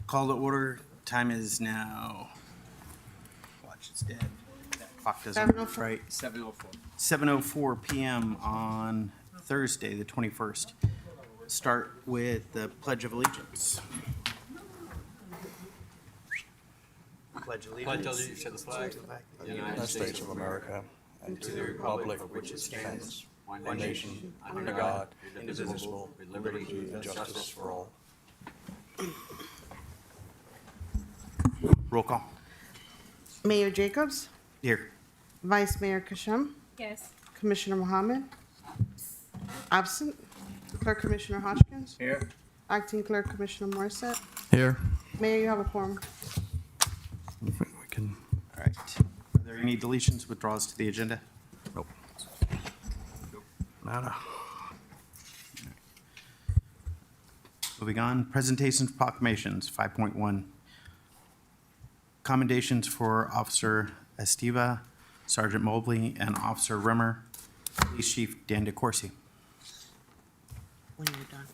Call to order. Time is now. Watch, it's dead. That clock doesn't work right. 7:04. 7:04 p.m. on Thursday, the 21st. Start with the Pledge of Allegiance. Pledge allegiance to the flag to of the United States of America, and to the republic for which it stands, one nation, under God, indivisible, with liberty and justice for all. Roll call. Mayor Jacobs, Here. Vice Mayor Kasham, Yes. Commissioner Mohammed, absent, Clerk Commissioner Hodgkins, Here. Acting Clerk Commissioner Morissette. Here. Mayor, you have a quorum. We can, All right. Are there any deletions, withdrawals to the agenda? nope. Nada. Moving on, presentations, proclamations, 5.1. Commendations for Officer Estiva, Sergeant Mobley, and Officer Rimmer, Police Chief Dan DeCoursey. When you're done.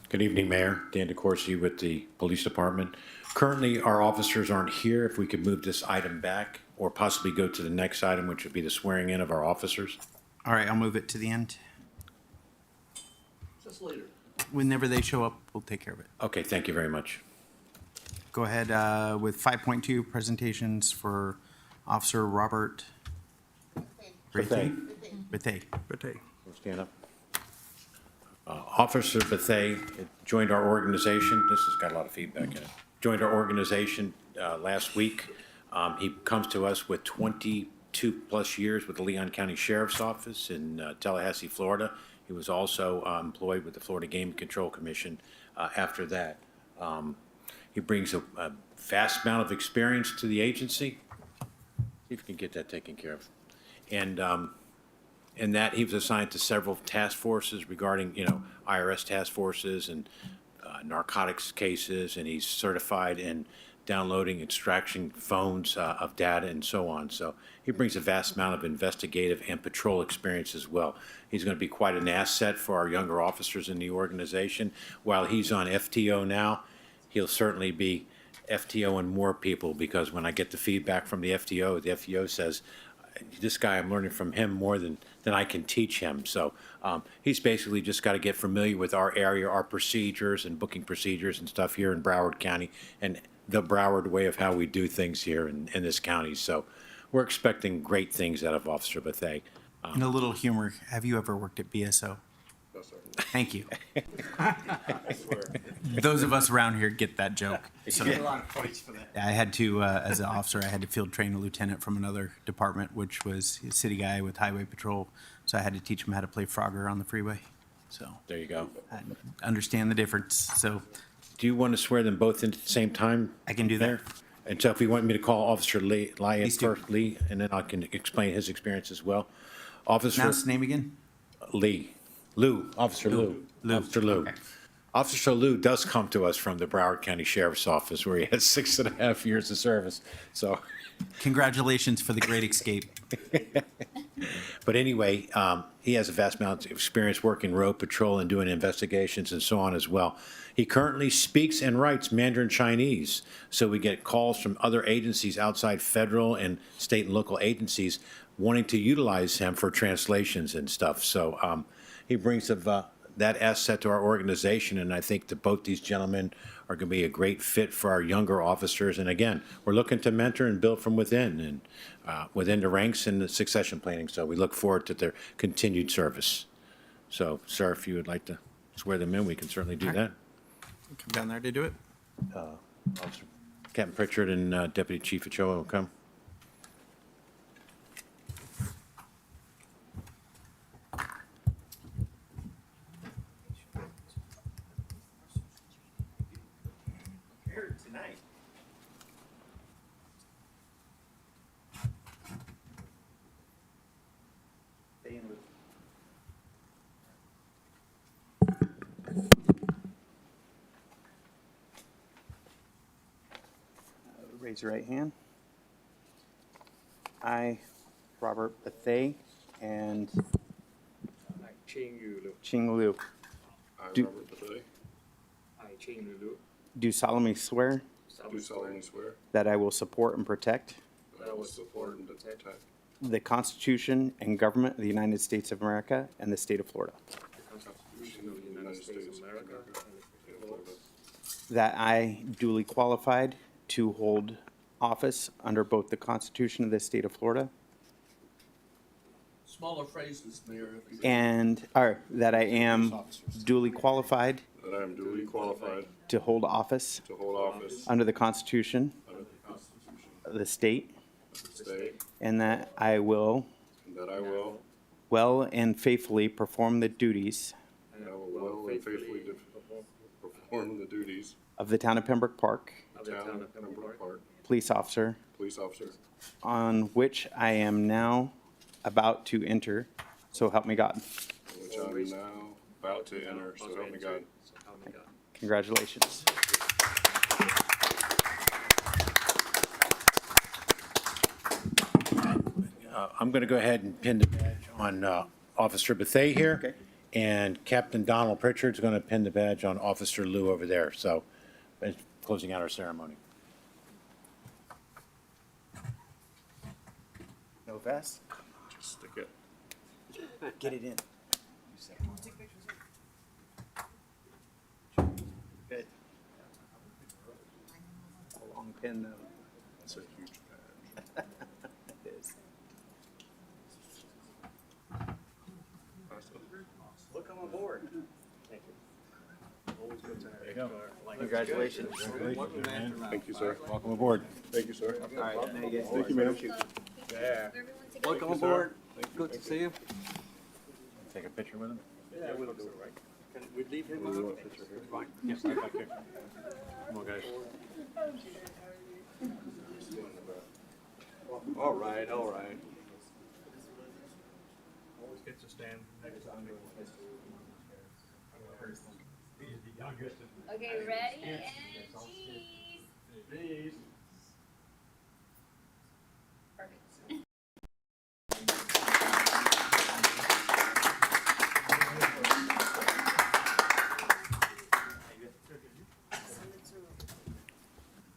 Good evening, Mayor. Dan DeCoursey with the Police Department. Currently, our officers aren't here. If we could move this item back or possibly go to the next item, which would be the swearing in of our officers. All right, I'll move it to the end. Just later. Whenever they show up, we'll take care of it. Okay, thank you very much. Go ahead with 5.2, presentations for Officer Robert Bethea. Bethea. Stand up. Officer Bethea joined our organization. This has got a lot of feedback in it. Joined our organization last week. He comes to us with 22 plus years with the Leon County Sheriff's Office in Tallahassee, Florida. He was also employed with the Florida Game Control Commission after that. He brings a vast amount of experience to the agency. See if we can get that taken care of. And in that, he was assigned to several task forces regarding, IRS task forces and narcotics cases, and he's certified in downloading, extraction phones of data and so on. So he brings a vast amount of investigative and patrol experience as well. He's going to be quite an asset for our younger officers in the organization. While he's on FTO now, he'll certainly be FTO and more people, because when I get the feedback from the FTO says, this guy, I'm learning from him more than I can teach him. So he's basically just got to get familiar with our area, our procedures and booking procedures and stuff here in Broward County, and the Broward way of how we do things here in this county. So we're expecting great things out of Officer Bethea. And a little humor, have you ever worked at BSO? No, sir. Thank you. Those of us around here get that joke. So You get a lot of points for that. I had to, as an officer, I had to field train a lieutenant from another department, which was a city guy with highway patrol. So I had to teach him how to play Frogger on the freeway. So There you go. I understand the difference. So Do you want to swear them both in at the same time? I can do that. Mayor? And so if you want me to call Officer Lee in Please do. first, Lee, and then I can explain his experience as well. Officer Pronounce the name again? Officer Lou. Lou. Officer Lou. Okay. Officer Lou does come to us from the Broward County Sheriff's Office, where he has 6.5 years of service. So, Congratulations for the great escape. but anyway, he has a vast amount of experience working road patrol and doing investigations and so on as well. He currently speaks and writes Mandarin Chinese, so we get calls from other agencies outside federal and state and local agencies wanting to utilize him for translations and stuff. So he brings that asset to our organization, and I think that both these gentlemen are going to be a great fit for our younger officers. And again, we're looking to mentor and build from within and within the ranks and the succession planning. So we look forward to their continued service. So, sir, if you would like to swear them in, we can certainly do that. Come down there to do it. Officer Captain Pritchard and Deputy Chief Ochoa will come. Here tonight. Raise your right hand. I, Robert Bethea, and Ching Yu Lu. Ching Liu, I, Do- Robert Bethea, Ching Lu, do solemnly swear do solemnly swear that I will support and protect that I will support and protect the Constitution and government of the United States of America and the state of Florida, the Constitution of the United States of America and the state of Florida, that I duly qualified to hold office under both the Constitution of the state of Florida Smaller phrases, Mayor. or that I am duly qualified that I am duly qualified to hold office to hold office under the Constitution under the Constitution of the state, of the state, and that I will and that I will well and faithfully perform the duties well and faithfully perform the duties of the town of Pembroke Park of town of Pembroke Park police officer, police officer, on which I am now about to enter, so help me God. which I am now about to enter, so help me God. Congratulations. I'm going to go ahead and pin the badge on Officer Bethay here. Okay. And Captain Donald Pritchard's going to pin the badge on Officer Lou over there. So, closing out our ceremony. No vest? Just stick it. Get it in. Good. A long pin though. It's a huge badge. It is. Welcome aboard. There you go. Congratulations. Thank you, sir. Welcome aboard. Thank you, sir. All right, now you get. Thank you, ma'am. Yeah. Welcome aboard. Good to see you. Take a picture with him. Yeah, we'll do it right. Can we leave him? We want a picture here. Fine. Yes, right back here. Come on, guys. All right, all right. Always gets to stand next time. Okay, ready and cheese. Please. Perfect.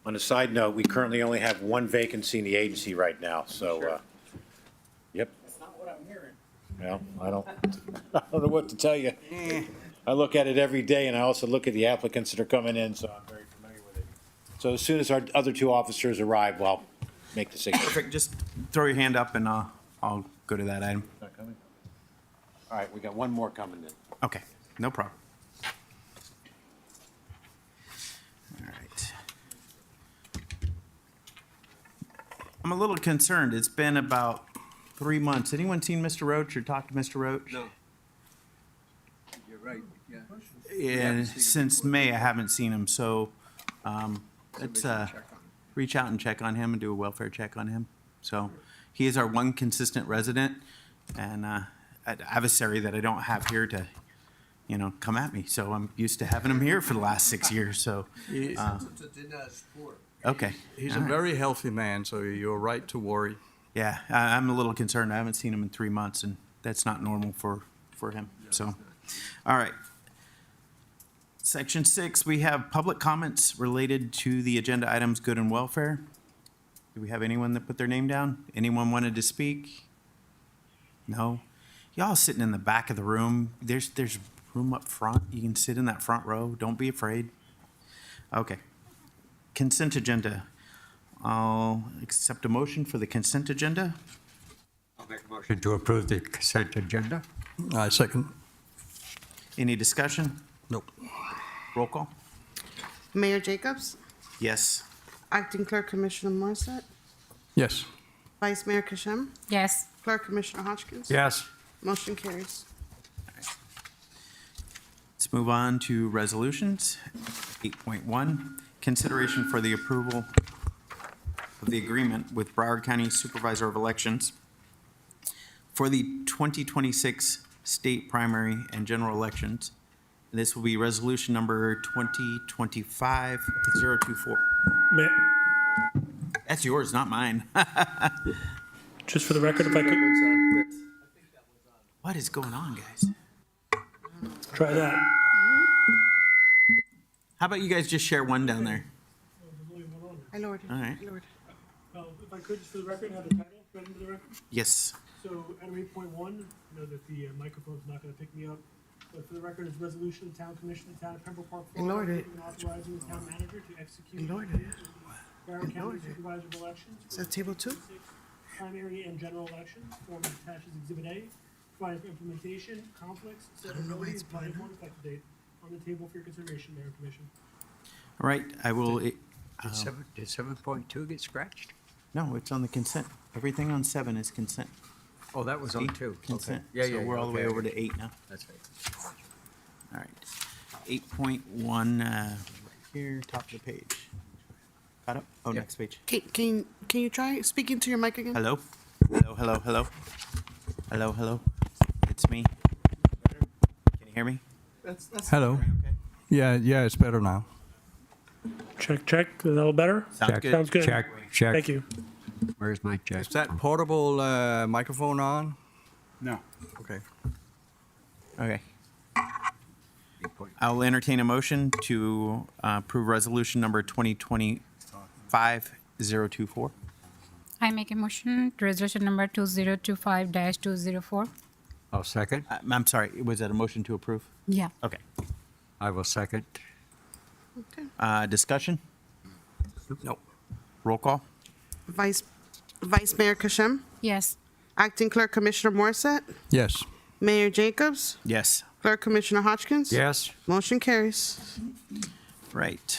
On a side note, we currently only have one vacancy in the agency right now, so, yep. That's not what I'm hearing. Well, I don't know what to tell you. I look at it every day, and I also look at the applicants that are coming in, so I'm very familiar with it. So as soon as our other two officers arrive, well, make the signature. Perfect, just throw your hand up and I'll go to that item. Not coming? All right, we got one more coming in. Okay, no problem. All right. I'm a little concerned. It's been about 3 months. Anyone seen Mr. Roach or talked to Mr. Roach? No. You're right, yeah. And since May, I haven't seen him, so let's reach out and check on him and do a welfare check on him. So he is our one consistent resident and an adversary that I don't have here to, come at me. So I'm used to having him here for the last 6 years, so, okay. He's All a right. very healthy man, so you're right to worry. Yeah, I'm a little concerned. I haven't seen him in 3 months, and that's not normal for him, so. All right. Section 6, we have public comments related to the agenda items, good and welfare. Do we have anyone that put their name down? Anyone wanted to speak? No? Y'all sitting in the back of the room. There's room up front. You can sit in that front row. Don't be afraid. Okay. Consent agenda. I'll accept a motion for the consent agenda. I'll make a motion to approve the consent agenda. I second. Any discussion? Nope. Roll call? Mayor Jacobs, Yes. Acting Clerk Commissioner Morissette, Yes. Vice Mayor Kashem, Yes. Clerk Commissioner Hotchkiss. Yes. Motion carries. Let's move on to resolutions. 8.1, consideration for the approval of the agreement with Broward County Supervisor of Elections for the 2026 state primary and general elections. This will be resolution number 2025-024. That's yours, not mine. Just for the record, if I could What is going on, guys? try that. How about you guys just share one down there? I lowered it. All right. I lowered it. If I could, just for the record, have the title read into the record. Yes. So item 8.1, I know that the microphone's not going to pick me up, but for the record, it's resolution of the Town Commission of the Town of Pembroke Park, I lowered Florida, it. and authorizing the town manager to execute I lowered it. Broward County Supervisor of Elections Is for that table 2? primary and general elections, form attached as Exhibit A, providing for implementation, conflicts, severability, and providing for an effective date. On the table for your consideration, Mayor and Commission. All right, I will, Did 7.2 get scratched? no, it's on the consent. Everything on 7 is consent. Oh, that was on Eight, 2. Consent. Yeah, So we're all the way okay. over to 8 now. That's right. All right. 8.1, here, top of the page. Got it? Oh, Yeah. next page. Can you try speaking to your mic again? Hello? Hello, hello, hello? Hello, hello? It's me. Can you hear me? Hello. Okay. Yeah, it's better now. Check, check. Is that a little better? Sounds Check. good. Sounds good. Check, check. Thank you. Where's my check? Is that portable microphone on? No. Okay. Okay. I'll entertain a motion to approve resolution number 2025-024. I make a motion to resolution number 2025-204. I'll second. I'm sorry, was that a motion to approve? Yeah. Okay. I will second. Discussion? Nope. Roll call? Vice Mayor Kashem, Yes. Acting Clerk Commissioner Morissette, Yes. Mayor Jacobs, Yes. Clerk Commissioner Hodgkins. Yes. Motion carries. Right.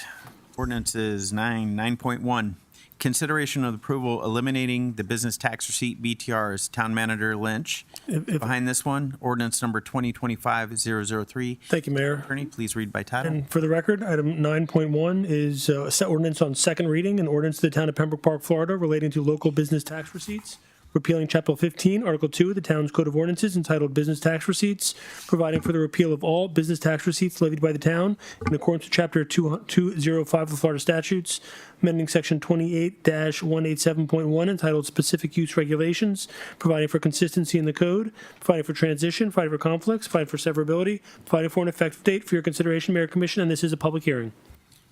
Ordinances 9.1. Consideration of approval eliminating the business tax receipt BTRs. Town Manager Lynch. If- Behind this one, ordinance number 2025-003. Thank you, Mayor. Attorney, please read by title. And for the record, item 9.1 is a set ordinance on second reading, an ordinance to the Town of Pembroke Park, Florida, relating to local business tax receipts, repealing Chapter 15, Article 2 of the town's Code of Ordinances entitled Business Tax Receipts, providing for the repeal of all business tax receipts levied by the town in accordance with Chapter 205 of the Florida statutes, amending Section 28-187.1 entitled Specific Use Regulations, providing for consistency in the code, providing for transition, providing for conflicts, providing for severability, providing for an effective date for your consideration, Mayor and Commission, and this is a public hearing.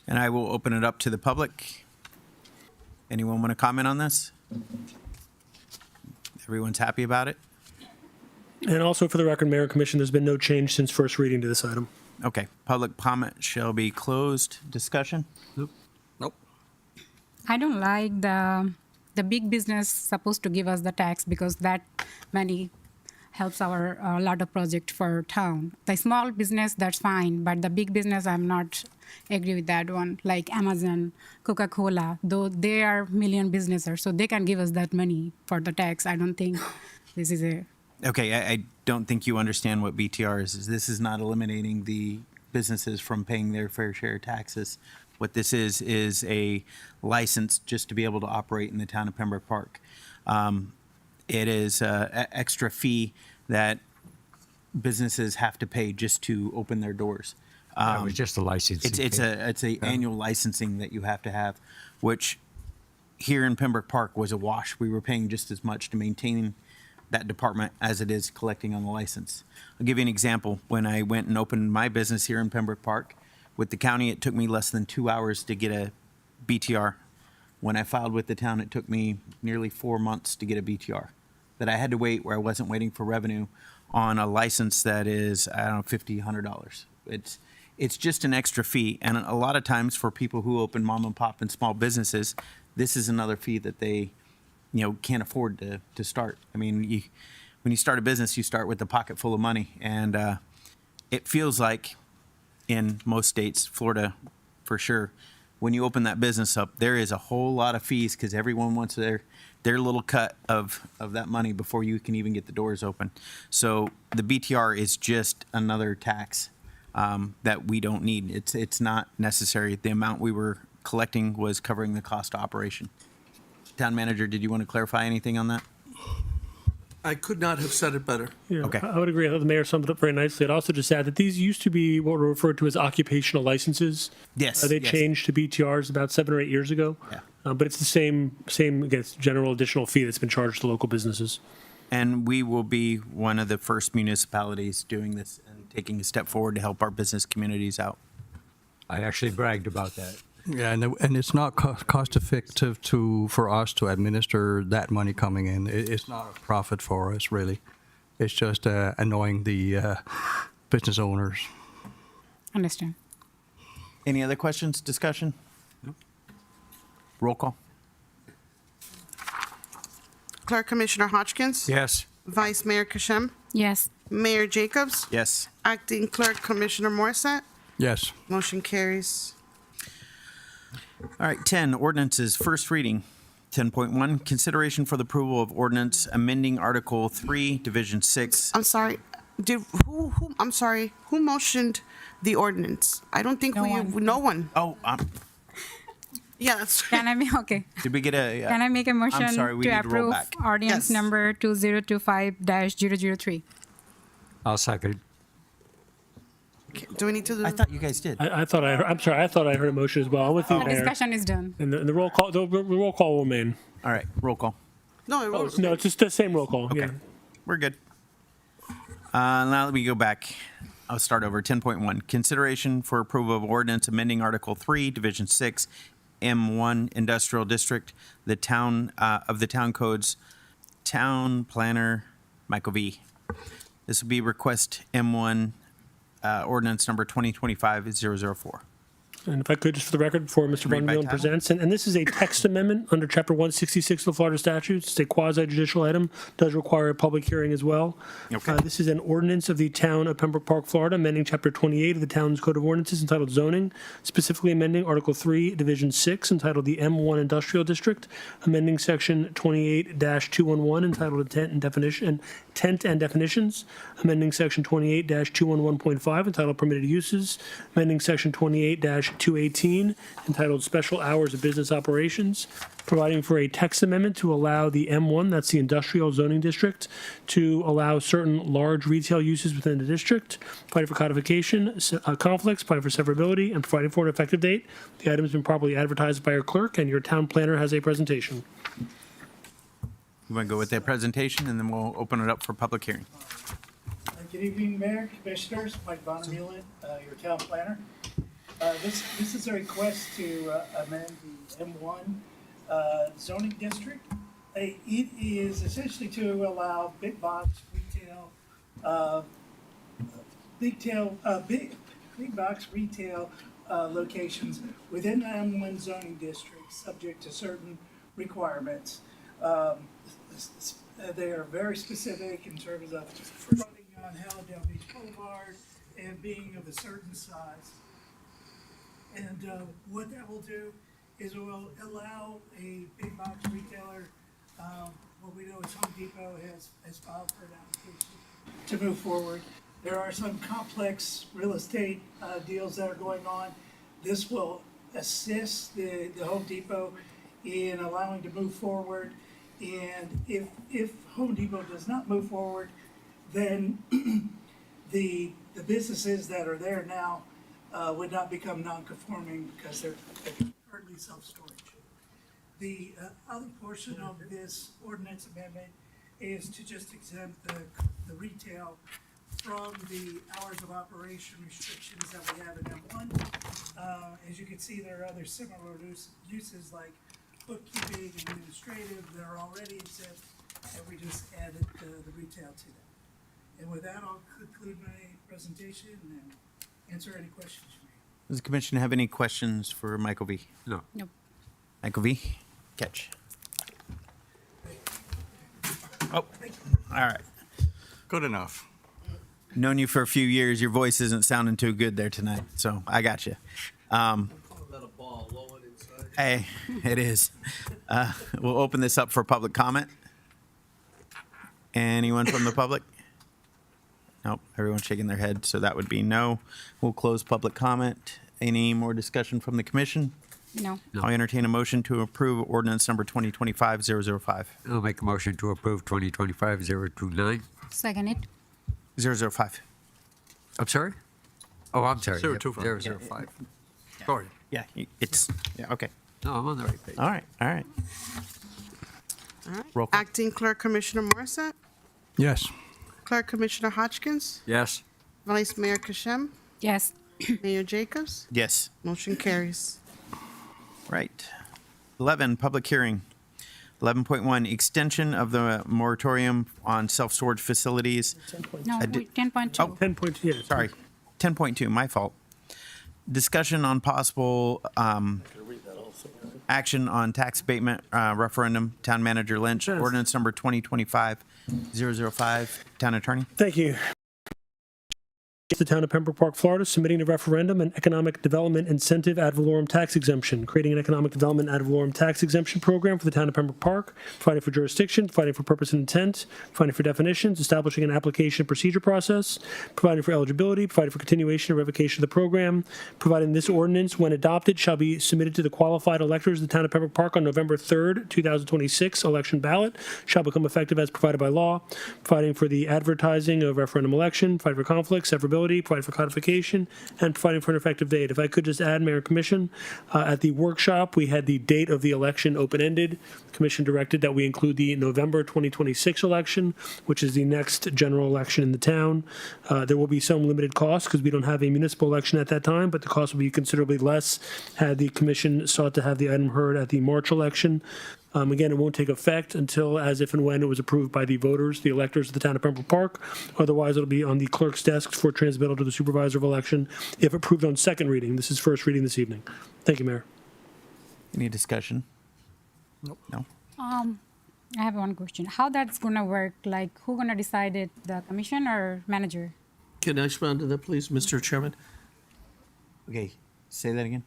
And I will open it up to the public. Anyone want to comment on this? Everyone's happy about it? And also for the record, Mayor and Commission, there's been no change since first reading to this item. Okay. Public comment shall be closed. Discussion? Nope. I don't like the big business supposed to give us the tax because that money helps our a lot of project for town. The small business, that's fine, but the big business, I'm not agree with that one. Like Amazon, Coca-Cola, though they are million businesses, so they can give us that money for the tax. I don't think this is a Okay, I don't think you understand what BTR is. This is not eliminating the businesses from paying their fair share of taxes. What this is a license just to be able to operate in the town of Pembroke Park. It is an extra fee that businesses have to pay just to open their doors. That was just a licensing It's fee. a annual licensing that you have to have, which here in Pembroke Park was a wash. We were paying just as much to maintain that department as it is collecting on the license. I'll give you an example. When I went and opened my business here in Pembroke Park, with the county, it took me less than 2 hours to get a BTR. When I filed with the town, it took me nearly 4 months to get a BTR. That I had to wait where I wasn't waiting for revenue on a license that is, I don't know, $50, $100. It's just an extra fee. And a lot of times for people who open mom and pop and small businesses, this is another fee that they, can't afford to start. I mean, when you start a business, you start with a pocket full of money. And it feels like in most states, Florida for sure, when you open that business up, there is a whole lot of fees because everyone wants their little cut of that money before you can even get the doors open. So the BTR is just another tax that we don't need. It's not necessary. The amount we were collecting was covering the cost of operation. Town manager, did you want to clarify anything on that? I could not have said it better. Yeah, Okay. I would agree. I thought the mayor summed it up very nicely. I'd also just add that these used to be what were referred to as occupational licenses. Yes. They yes. changed to BTRs about 7 or 8 years ago. Yeah. But it's the same, again, it's general additional fee that's been charged to local businesses. And we will be one of the first municipalities doing this and taking a step forward to help our business communities out. I actually bragged about that. Yeah, and it's not cost effective for us to administer that money coming in. It's not a profit for us, really. It's just annoying the business owners. Understand. Any other questions, discussion? Roll call. Clerk Commissioner Hodgkins. Yes. Vice Mayor Kashem. Yes. Mayor Jacobs. Yes. Acting Clerk Commissioner Morissette. Yes. Motion carries. All right, 10, ordinances, first reading. 10.1, consideration for the approval of ordinance amending Article 3, Division 6. I'm sorry. I'm sorry. Who motioned the ordinance? I don't think No we. one. No one. Oh, Yeah, that's. Can I make, okay. did we get a? Can I make a motion I'm sorry, we to need to roll approve back. ordinance Yes. number 2025-003? I'll second. Do we need to do? I thought you guys did. I thought I heard, I'm sorry, I thought I heard a motion as well. I'm with you, The Mayor. discussion is done. And the roll call, the roll call will remain. All right, roll call. No, it was. No, it's just the same roll call. Okay, Yeah. we're good. Now let me go back. I'll start over. 10.1, consideration for approval of ordinance amending Article 3, Division 6, M1 Industrial District, the town of the town codes, town planner Michael V. This will be request M1 ordinance number 2025-004. And if I could, just for the record, before Mr. Read Von by Muellen title. presents, and this is a text amendment under Chapter 166 of the Florida statutes. It's a quasi-judicial item, does require a public hearing as well. Okay. This is an ordinance of the town of Pembroke Park, Florida, amending Chapter 28 of the town's Code of Ordinances entitled zoning, specifically amending Article 3, Division 6, entitled the M1 Industrial District, amending Section 28-211 entitled Intent and Definitions, amending Section 28-211.5 entitled Permitted Uses, amending Section 28-218 entitled Special Hours of Business Operations, providing for a text amendment to allow the M1, that's the industrial zoning district, to allow certain large retail uses within the district, providing for codification, conflicts, providing for severability, and providing for an effective date. The item has been properly advertised by your clerk, and your town planner has a presentation. You want to go with that presentation, and then we'll open it up for public hearing. Good evening, Mayor, Commissioners, Mike Bonamulin, your town planner. This is a request to amend the M1 zoning district. It is essentially to allow big box retail, big box retail locations within the M1 zoning district, subject to certain requirements. They are very specific in terms of running on Hallandale Beach Boulevard and being of a certain size. And what that will do is it will allow a big box retailer, what we know as Home Depot has filed for an application to move forward. There are some complex real estate deals that are going on. This will assist the Home Depot in allowing to move forward. And if Home Depot does not move forward, then the businesses that are there now would not become non-conforming because they're currently self-storage. The other portion of this ordinance amendment is to just exempt the retail from the hours of operation restrictions that we have in M1. As you can see, there are other similar uses like bookkeeping and administrative that are already exempt, and we just added the retail to them. And with that, I'll conclude my presentation and answer any questions you may have. Does the commission have any questions for Michael V? No. Nope. Michael V, catch. Oh, all right. Good enough. Known you for a few years. Your voice isn't sounding too good there tonight, so I got you. Hey, it is. We'll open this up for public comment. Anyone from the public? Nope, everyone's shaking their head, so that would be no. We'll close public comment. Any more discussion from the commission? No. I'll entertain a motion to approve ordinance number 2025-005. I'll make a motion to approve 2025-029. Second it. 005. I'm sorry? Oh, I'm sorry. 025. 005. Sorry. Yeah, it's, yeah, okay. No, I'm on the right page. All right, all right. All right. Roll call. Acting Clerk Commissioner Morissette. Yes. Clerk Commissioner Hodgkins. Yes. Vice Mayor Kashem. Yes. Mayor Jacobs? Yes. Motion carries. Right. 11, public hearing. 11.1, extension of the moratorium on self-storage facilities. No, Addi- wait, 10.2. Oh. 10.2, yeah. Sorry, 10.2, my fault. Discussion on possible action on tax abatement referendum. Town Manager Lynch, Yes. ordinance number 2025-005. Town Attorney. Thank you. The Town of Pembroke Park, Florida, submitting a referendum an economic development incentive ad valorem tax exemption, creating an economic development ad valorem tax exemption program for the Town of Pembroke Park, providing for jurisdiction, providing for purpose and intent, providing for definitions, establishing an application procedure process, providing for eligibility, providing for continuation or revocation of the program, providing this ordinance, when adopted, shall be submitted to the qualified electors of the Town of Pembroke Park on November 3rd, 2026 election ballot, shall become effective as provided by law, providing for the advertising of referendum election, providing for conflicts, severability, providing for codification, and providing for an effective date. If I could just add, Mayor and Commission, at the workshop, we had the date of the election open-ended. The Commission directed that we include the November 2026 election, which is the next general election in the town. There will be some limited costs because we don't have a municipal election at that time, but the cost will be considerably less had the Commission sought to have the item heard at the March election. Again, it won't take effect until, as if and when it was approved by the voters, the electors of the Town of Pembroke Park. Otherwise, it'll be on the clerk's desk for transmittal to the supervisor of election if approved on second reading. This is first reading this evening. Thank you, Mayor. Any discussion? Nope. No? I have one question. How that's gonna work? Like, who gonna decide it? The commission or manager? Can I respond to that, please, Mr. Chairman? Okay, say that again.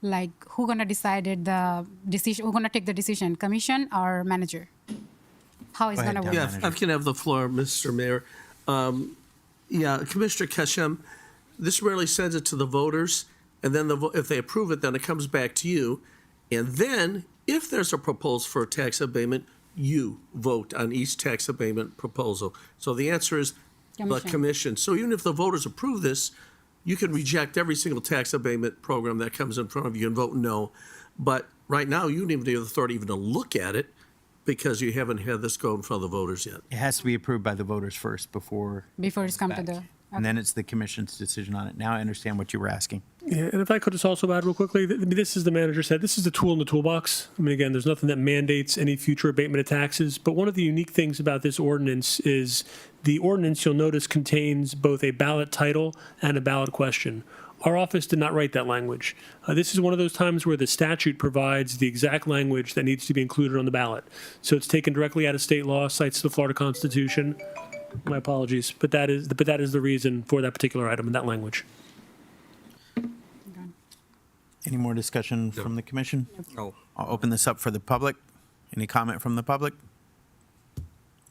Like, who gonna decide it, the decision? Who gonna take the decision? Commission or manager? How is Go ahead, gonna Town work? Yeah, Manager. if I can have the floor, Mr. Mayor. Yeah, Commissioner Keshem, this really sends it to the voters, and then if they approve it, then it comes back to you. And then, if there's a proposal for a tax abatement, you vote on each tax abatement proposal. So the answer is the Commission. commission. So even if the voters approve this, you can reject every single tax abatement program that comes in front of you and vote no. But right now, you don't even have the authority even to look at it because you haven't had this go in front of the voters yet. It has to be approved by the voters first before. Before it's come to back. the. And then it's the commission's decision on it. Now I understand what you were asking. Yeah, and if I could just also add real quickly, this is the manager said, this is the tool in the toolbox. I mean, again, there's nothing that mandates any future abatement of taxes, but one of the unique things about this ordinance is the ordinance, you'll notice, contains both a ballot title and a ballot question. Our office did not write that language. This is one of those times where the statute provides the exact language that needs to be included on the ballot. So it's taken directly out of state law, cites the Florida Constitution. My apologies, but that is the reason for that particular item and that language. Any more discussion from the commission? No. I'll open this up for the public. Any comment from the public?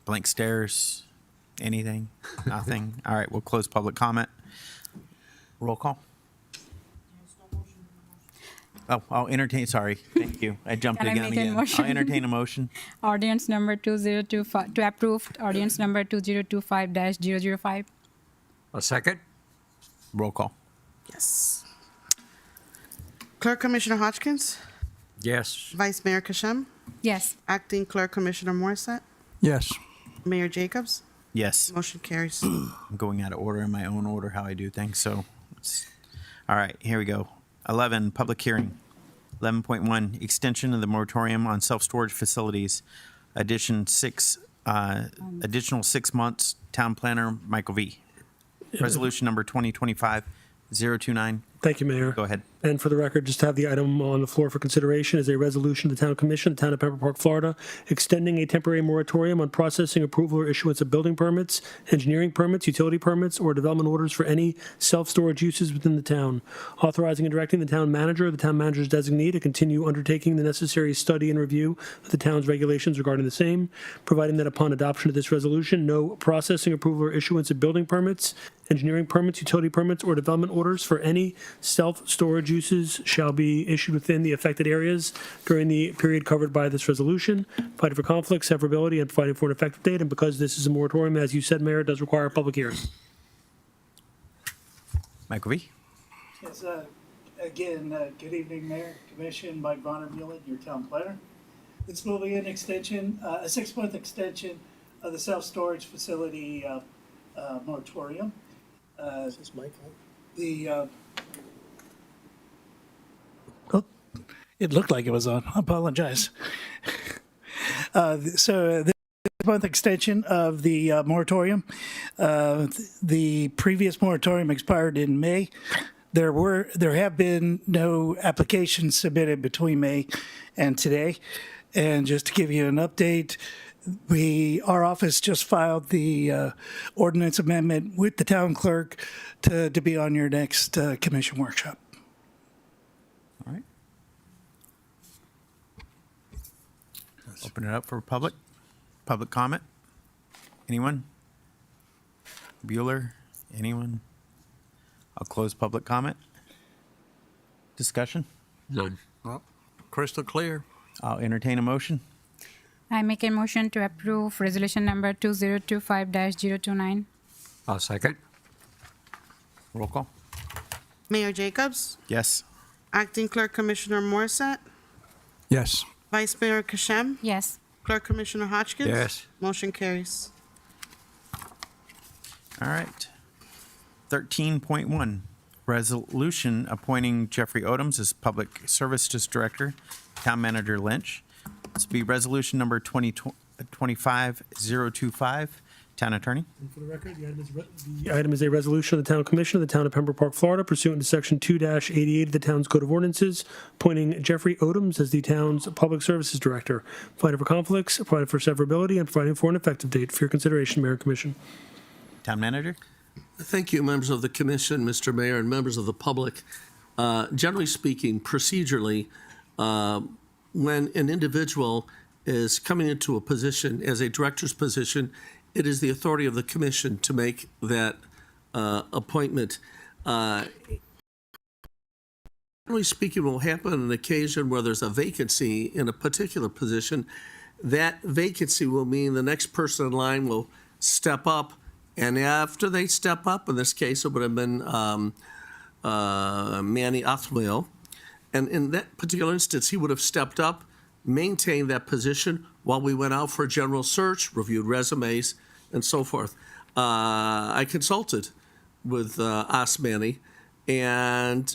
Blank stares? Anything? Nothing? All right, we'll close public comment. Roll call. Oh, I'll entertain, sorry, thank you. I jumped Can I again. make a Again. motion? I'll entertain a motion. Ordinance number 2025, to approve ordinance number 2025-005. A second? Roll call. Yes. Clerk Commissioner Hodgkins? Yes. Vice Mayor Kashem? Yes. Acting Clerk Commissioner Morissette? Yes. Mayor Jacobs? Yes, Motion carries. I'm going out of order in my own order how I do things, so. All right, here we go. 11, public hearing. 11.1, extension of the moratorium on self-storage facilities. Additional 6 months. Town Planner Michael V. Resolution number 2025-029. Thank you, Mayor. Go ahead. And for the record, just to have the item on the floor for consideration is a resolution of the Town Commission, the Town of Pembroke Park, Florida, extending a temporary moratorium on processing, approval, or issuance of building permits, engineering permits, utility permits, or development orders for any self-storage uses within the town, authorizing and directing the town manager or the town manager's designee to continue undertaking the necessary study and review of the town's regulations regarding the same, providing that upon adoption of this resolution, no processing, approval, or issuance of building permits, engineering permits, utility permits, or development orders for any self-storage uses shall be issued within the affected areas during the period covered by this resolution, providing for conflict, severability, and providing for an effective date. And because this is a moratorium, as you said, Mayor, it does require a public hearing. Michael V. Yes, again, good evening, Mayor, Commission, Mike Bonner Mullen, your town planner. This will be an extension, a 6-month extension of the self-storage facility moratorium. Is this Michael? It looked like it was on. I apologize. This month extension of the moratorium. The previous moratorium expired in May. There have been no applications submitted between May and today. And just to give you an update, our office just filed the ordinance amendment with the town clerk to be on your next commission workshop. All right. Open it up for public comment. Anyone? Bueller? Anyone? I'll close public comment. Discussion? None. Well, crystal clear. I'll entertain a motion. I make a motion to approve resolution number 2025-029. I'll second. Roll call. Mayor Jacobs, Yes. Acting Clerk Commissioner Morissette, Yes. Vice Mayor Kashem, Yes. Clerk Commissioner Hotchkiss. Yes. Motion carries. All right. 13.1, resolution appointing Jeffrey Odoms as Public Services Director, Town Manager Lynch. This will be resolution number 25025. Town Attorney. And for the record, the item is a resolution of the Town Commission of the Town of Pembroke Park, Florida, pursuant to Section 2-88 of the town's Code of Ordinances, appointing Jeffrey Odoms as the town's Public Services Director, providing for conflicts, providing for severability, and providing for an effective date. For your consideration, Mayor and Commission. Town Manager. Thank you, members of the commission, Mr. Mayor, and members of the public. Generally speaking, procedurally, when an individual is coming into a position as a director's position, it is the authority of the commission to make that appointment. Generally speaking, what will happen on an occasion where there's a vacancy in a particular position, that vacancy will mean the next person in line will step up. And after they step up, in this case, it would have been Manny Othwell. And in that particular instance, he would have stepped up, maintained that position while we went out for a general search, reviewed resumes, and so forth. I consulted with Manny, and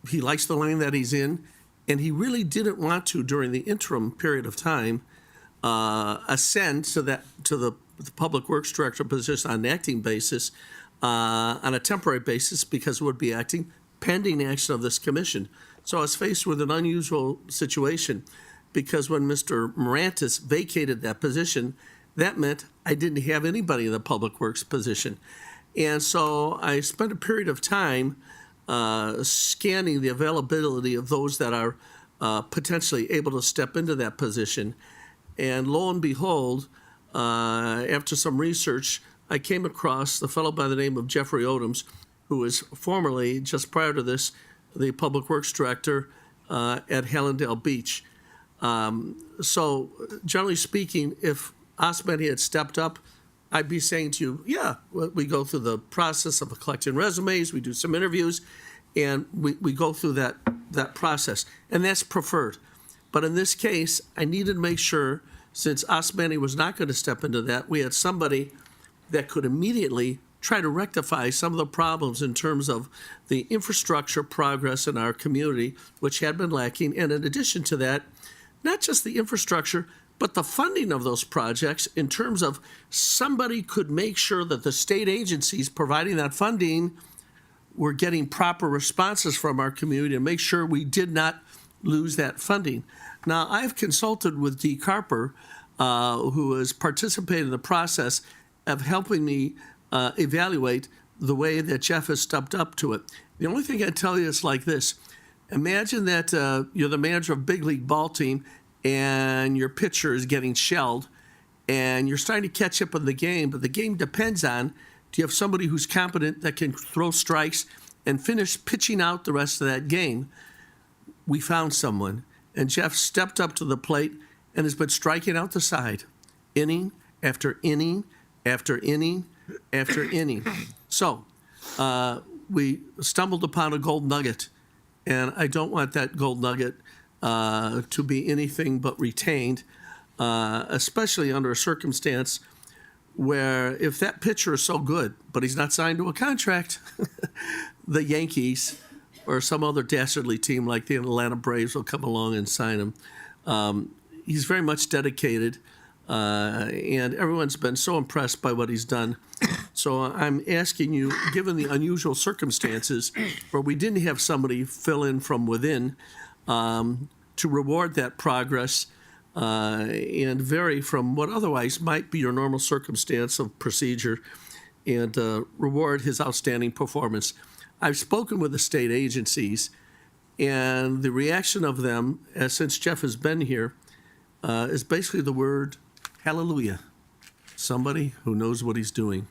he likes the lane that he's in, and he really didn't want to, during the interim period of time, ascend to the Public Works Director position on an acting basis, on a temporary basis, because it would be acting pending action of this commission. So I was faced with an unusual situation, because when Mr. Morantis vacated that position, that meant I didn't have anybody in the Public Works position. And so I spent a period of time scanning the availability of those that are potentially able to step into that position. And lo and behold, after some research, I came across the fellow by the name of Jeffrey Odoms, who was formerly, just prior to this, the Public Works Director at Hallandale Beach. So generally speaking, if Osmani had stepped up, I'd be saying to you, yeah, we go through the process of collecting resumes, we do some interviews, and we go through that process. And that's preferred. But in this case, I needed to make sure, since Osmani was not going to step into that, we had somebody that could immediately try to rectify some of the problems in terms of the infrastructure progress in our community, which had been lacking. And in addition to that, not just the infrastructure, but the funding of those projects, in terms of somebody could make sure that the state agencies providing that funding were getting proper responses from our community and make sure we did not lose that funding. Now, I've consulted with Dee Carper, who has participated in the process of helping me evaluate the way that Jeff has stepped up to it. The only thing I tell you is like this. Imagine that you're the manager of a big league ball team and your pitcher is getting shelled and you're starting to catch up on the game, but the game depends on, do you have somebody who's competent that can throw strikes and finish pitching out the rest of that game? We found someone, and Jeff stepped up to the plate and has been striking out the side, inning after inning after inning after inning. So we stumbled upon a gold nugget, and I don't want that gold nugget to be anything but retained, especially under a circumstance where if that pitcher is so good, but he's not signed to a contract, the Yankees or some other dastardly team like the Atlanta Braves will come along and sign him. He's very much dedicated, and everyone's been so impressed by what he's done. So I'm asking you, given the unusual circumstances where we didn't have somebody fill in from within, to reward that progress and vary from what otherwise might be your normal circumstance of procedure and reward his outstanding performance. I've spoken with the state agencies, and the reaction of them, since Jeff has been here, is basically the word hallelujah. Somebody who knows what he's doing.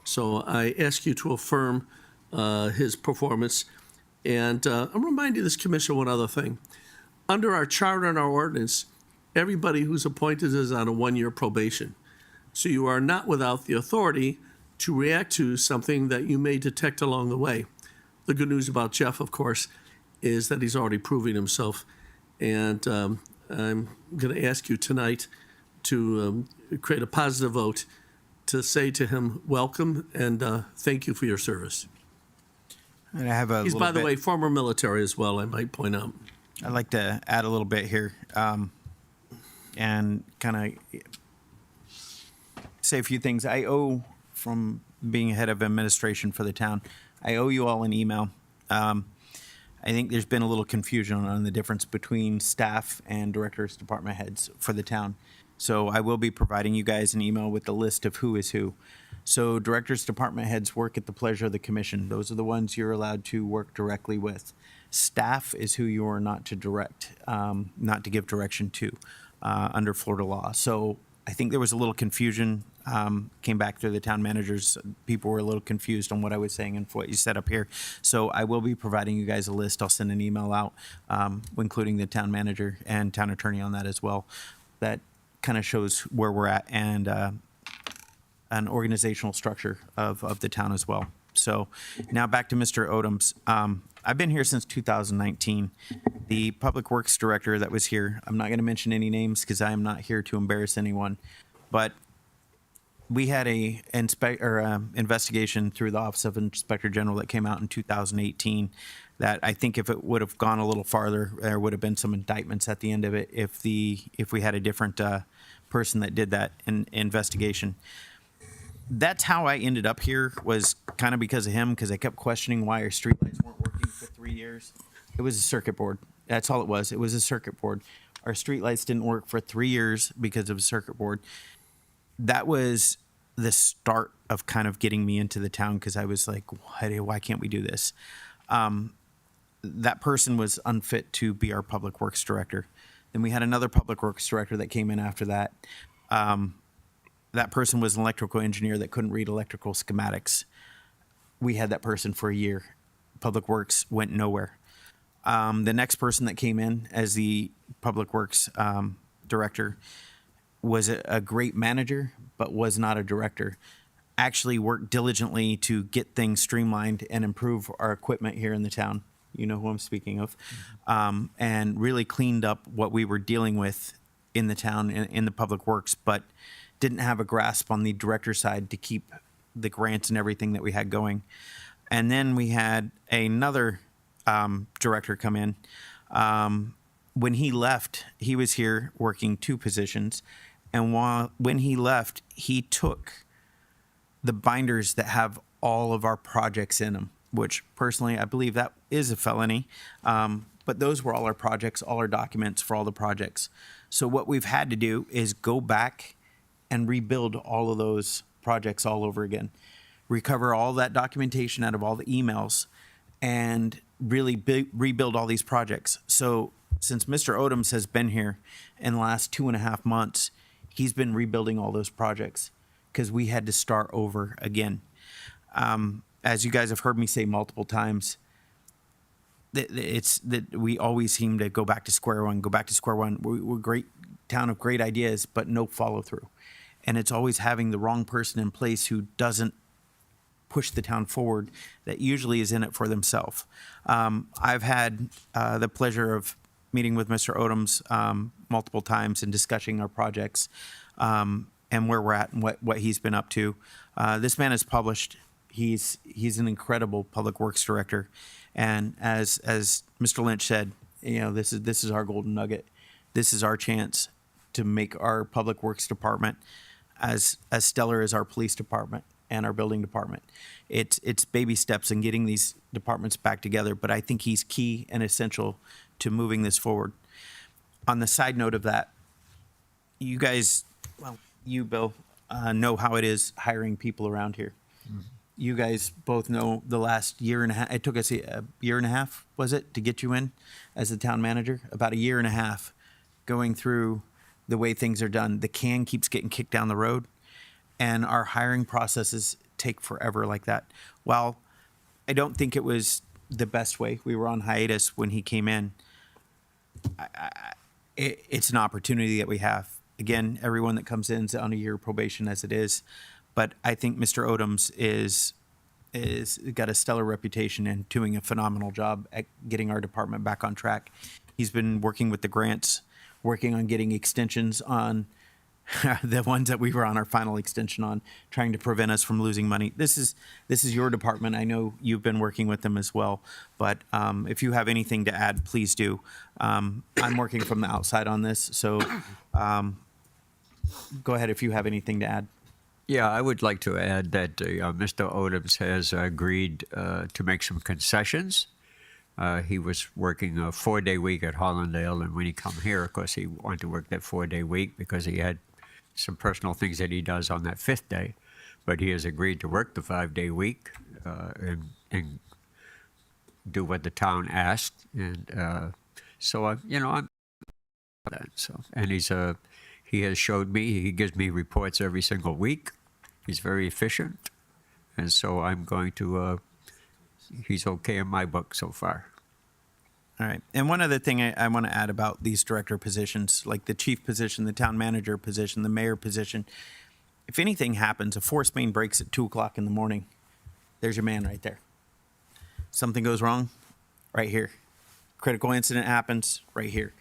So I ask you to affirm his performance. And I'm reminding this commission one other thing. Under our charter and our ordinance, everybody who's appointed is on a one-year probation. So you are not without the authority to react to something that you may detect along the way. The good news about Jeff, of course, is that he's already proving himself. And I'm going to ask you tonight to create a positive vote to say to him, welcome, and thank you for your service. And I have a He's, little by the bit- way, former military as well, I might point out. I'd like to add a little bit here, and kind of say a few things. I owe, from being head of administration for the town, I owe you all an email. I think there's been a little confusion on the difference between staff and directors, department heads for the town. So I will be providing you guys an email with the list of who is who. So directors, department heads work at the pleasure of the commission. Those are the ones you're allowed to work directly with. Staff is who you are not to direct, not to give direction to under Florida law. So I think there was a little confusion, came back through the town managers. People were a little confused on what I was saying and what you said up here. So I will be providing you guys a list. I'll send an email out, including the town manager and town attorney on that as well. That kind of shows where we're at and an organizational structure of the town as well. So now back to Mr. Odoms. I've been here since 2019. The public works director that was here, I'm not going to mention any names because I am not here to embarrass anyone, but we had a investigation through the Office of Inspector General that came out in 2018 that I think if it would have gone a little farther, there would have been some indictments at the end of it if we had a different person that did that investigation. That's how I ended up here, was kind of because of him, because I kept questioning why our streetlights weren't working for 3 years. It was a circuit board. That's all it was. It was a circuit board. Our streetlights didn't work for 3 years because of a circuit board. That was the start of kind of getting me into the town, because I was like, why can't we do this? That person was unfit to be our public works director. Then we had another public works director that came in after that. That person was an electrical engineer that couldn't read electrical schematics. We had that person for a year. Public Works went nowhere. The next person that came in as the Public Works director was a great manager, but was not a director. Actually worked diligently to get things streamlined and improve our equipment here in the town. You know who I'm speaking of. And really cleaned up what we were dealing with in the town, in the Public Works, but didn't have a grasp on the director side to keep the grants and everything that we had going. And then we had another director come in. When he left, he was here working 2 positions. And when he left, he took the binders that have all of our projects in them, which personally, I believe that is a felony. But those were all our projects, all our documents for all the projects. So what we've had to do is go back and rebuild all of those projects all over again, recover all that documentation out of all the emails, and really rebuild all these projects. So since Mr. Odoms has been here in the last 2.5 months, he's been rebuilding all those projects because we had to start over again. As you guys have heard me say multiple times, it's that we always seem to go back to square one. We're a great town of great ideas, but no follow through. And it's always having the wrong person in place who doesn't push the town forward, that usually is in it for themselves. I've had the pleasure of meeting with Mr. Odoms multiple times and discussing our projects. and where we're at and what he's been up to. This man is published. He's an incredible public works director, and as Mr. Lynch said, you know, this is our golden nugget. This is our chance to make our public works department as stellar as our police department and our building department. It's baby steps in getting these departments back together, but I think he's key and essential to moving this forward. On the side note of that, you guys, well, you, Bill, know how it is hiring people around here. You guys both know the last year and a half, it took us a year and a half, was it, to get you in as the town manager? About a year and a half going through the way things are done. The can keeps getting kicked down the road, and our hiring processes take forever like that. Well, I don't think it was the best way. We were on hiatus when he came in. It's an opportunity that we have. Again, everyone that comes in is on a year probation as it is, but I think Mr. Odoms is got a stellar reputation and doing a phenomenal job at getting our department back on track. He's been working with the grants, working on getting extensions on the ones that we were on our final extension on, trying to prevent us from losing money. This is your department. I know you've been working with them as well, but if you have anything to add, please do. I'm working from the outside on this, so go ahead if you have anything to add. Yeah, I would like to add that Mr. Odoms has agreed to make some concessions. He was working a 4-day week at Hollandale, and when he come here, of course, he wanted to work that 4-day week because he had some personal things that he does on that 5th day. But he has agreed to work the 5-day week and do what the town asked, and so I'm that. So, and he has showed me, he gives me reports every single week. He's very efficient, and so I'm going to. He's okay in my book so far. All right. And one other thing I want to add about these director positions, like the chief position, the town manager position, the mayor position, if anything happens, a force main breaks at 2:00 in the morning, there's your man right there. Something goes wrong, right here. Critical incident happens, right here.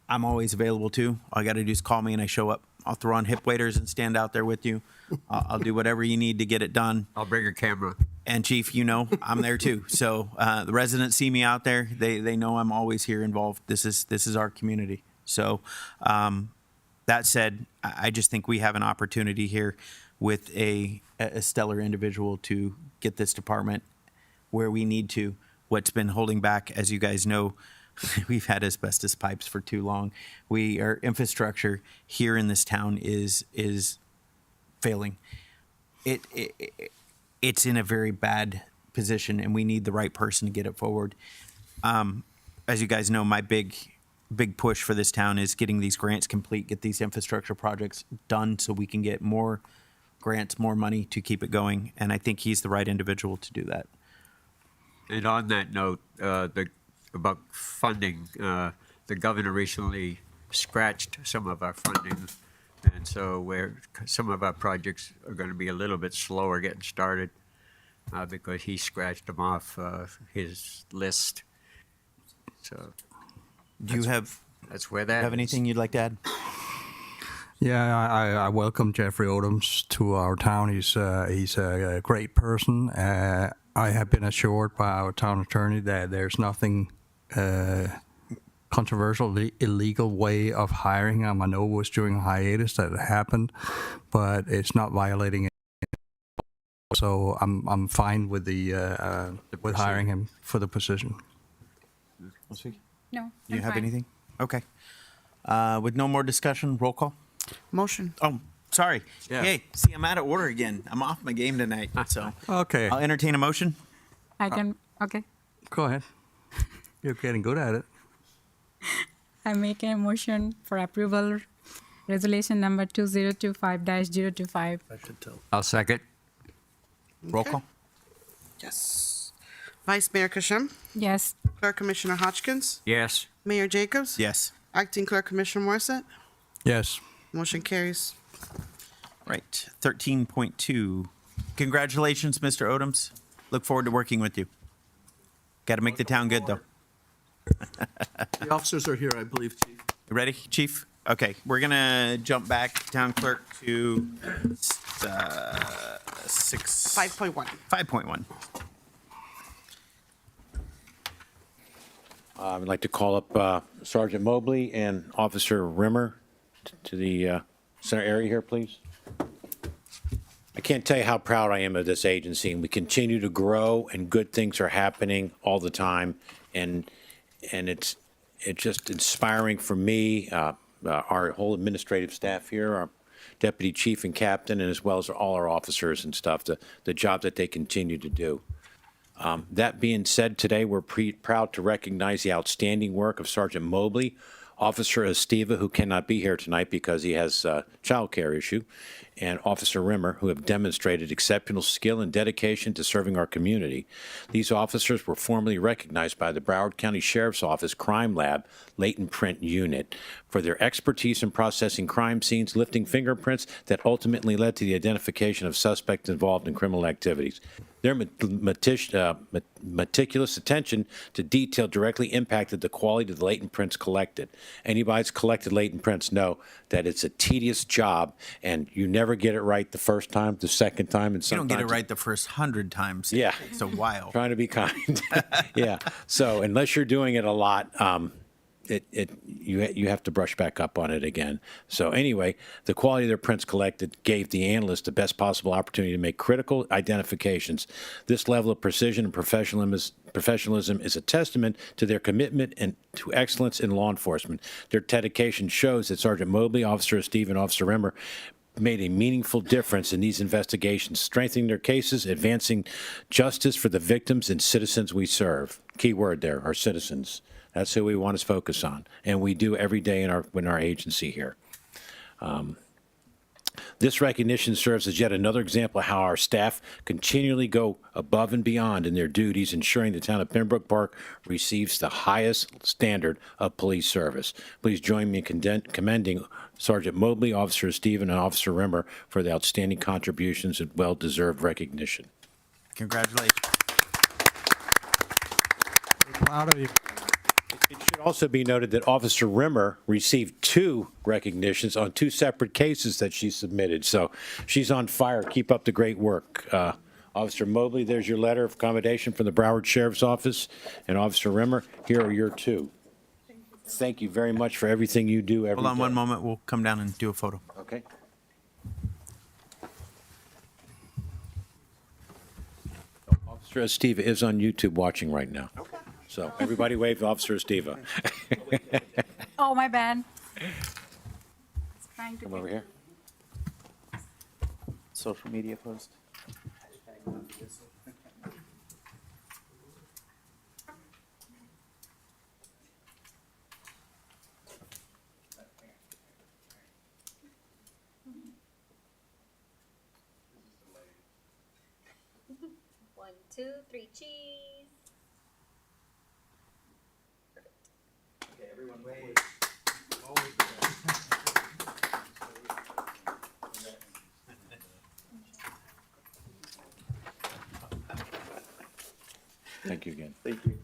I'm always available too. All I got to do is call me and I show up. I'll throw on hip waders and stand out there with you. I'll do whatever you need to get it done. I'll bring a camera. And Chief, you know, I'm there too. So the residents see me out there. They know I'm always here involved. This is our community. So that said, I just think we have an opportunity here with a stellar individual to get this department where we need to. What's been holding back, as you guys know, we've had asbestos pipes for too long. Our infrastructure here in this town is failing. It's in a very bad position, and we need the right person to get it forward. As you guys know, my big push for this town is getting these grants complete, get these infrastructure projects done so we can get more grants, more money to keep it going. And I think he's the right individual to do that. And on that note, about funding, the governor recently scratched some of our funding, and so some of our projects are going to be a little bit slower getting started because he scratched them off his list. So, that's where that Have anything you'd like to add? Yeah, I welcome Jeffrey Odoms to our town. He's a great person. I have been assured by our town attorney that there's nothing controversial, illegal way of hiring him. I know it was during hiatus that it happened, but it's not violating it. So I'm fine with with hiring him for the position. No. You I'm have fine. anything? Okay. With no more discussion, roll call. Motion. Oh, sorry. Yeah. Hey, see, I'm out of order again. I'm off my game tonight. So Okay, I'll entertain a motion. I can, okay. go ahead. You're getting good at it. I make a motion for approval, resolution number 2025-025. I'll second. Roll call. Yes. Vice Mayor Kashem, Yes. Clerk Commissioner Hodgkins, Yes. Mayor Jacobs, Yes. Acting Clerk Commissioner Morissette. Yes. Motion carries. Right. 13.2. Congratulations, Mr. Odoms. Look forward to working with you. Got to make the town good, though. The officers are here, I believe, Chief. You ready, Chief? Okay, we're gonna jump back, town clerk, to 5.1. 5.1. I'd like to call up Sergeant Mobley and Officer Rimmer to the center area here, please. I can't tell you how proud I am of this agency, and we continue to grow, and good things are happening all the time, and it's just inspiring for me, our whole administrative staff here, our deputy chief and captain, and as well as all our officers and stuff, the job that they continue to do. That being said, today we're proud to recognize the outstanding work of Sergeant Mobley, Officer Estiva, who cannot be here tonight because he has a child care issue, and Officer Rimmer, who have demonstrated exceptional skill and dedication to serving our community. These officers were formally recognized by the Broward County Sheriff's Office Crime Lab Latent Print Unit for their expertise in processing crime scenes, lifting fingerprints that ultimately led to the identification of suspects involved in criminal activities. Their meticulous attention to detail directly impacted the quality of the latent prints collected. Anybody that's collected latent prints know that it's a tedious job, and you never get it right the first time, the second time, and You sometimes don't get it right the first 100 times. Yeah. It's a while. Trying to be kind. Yeah. So unless you're doing it a lot, you have to brush back up on it again. So anyway, the quality of their prints collected gave the analyst the best possible opportunity to make critical identifications. This level of precision and professionalism is a testament to their commitment and to excellence in law enforcement. Their dedication shows that Sergeant Mobley, Officer Steve, and Officer Rimmer made a meaningful difference in these investigations, strengthening their cases, advancing justice for the victims and citizens we serve. Key word there, our citizens. That's who we want to focus on, and we do every day in our agency here. This recognition serves as yet another example of how our staff continually go above and beyond in their duties, ensuring the town of Pembroke Park receives the highest standard of police service. Please join me in commending Sergeant Mobley, Officer Stephen, and Officer Rimmer for the outstanding contributions and well-deserved recognition. Congratulations. Proud of you. It should also be noted that Officer Rimmer received 2 recognitions on 2 separate cases that she submitted. So she's on fire. Keep up the great work. Officer Mobley, there's your letter of commendation from the Broward Sheriff's Office. And Officer Rimmer, here are your 2. Thank you very much for everything you do every day. Hold on one moment. We'll come down and do a photo. Okay. Officer Estiva is on YouTube watching right now. Okay. So everybody wave Officer Estiva. Oh, my bad. Trying to Come over here. Social media post. One, two, three, cheese. Thank you again. Thank you.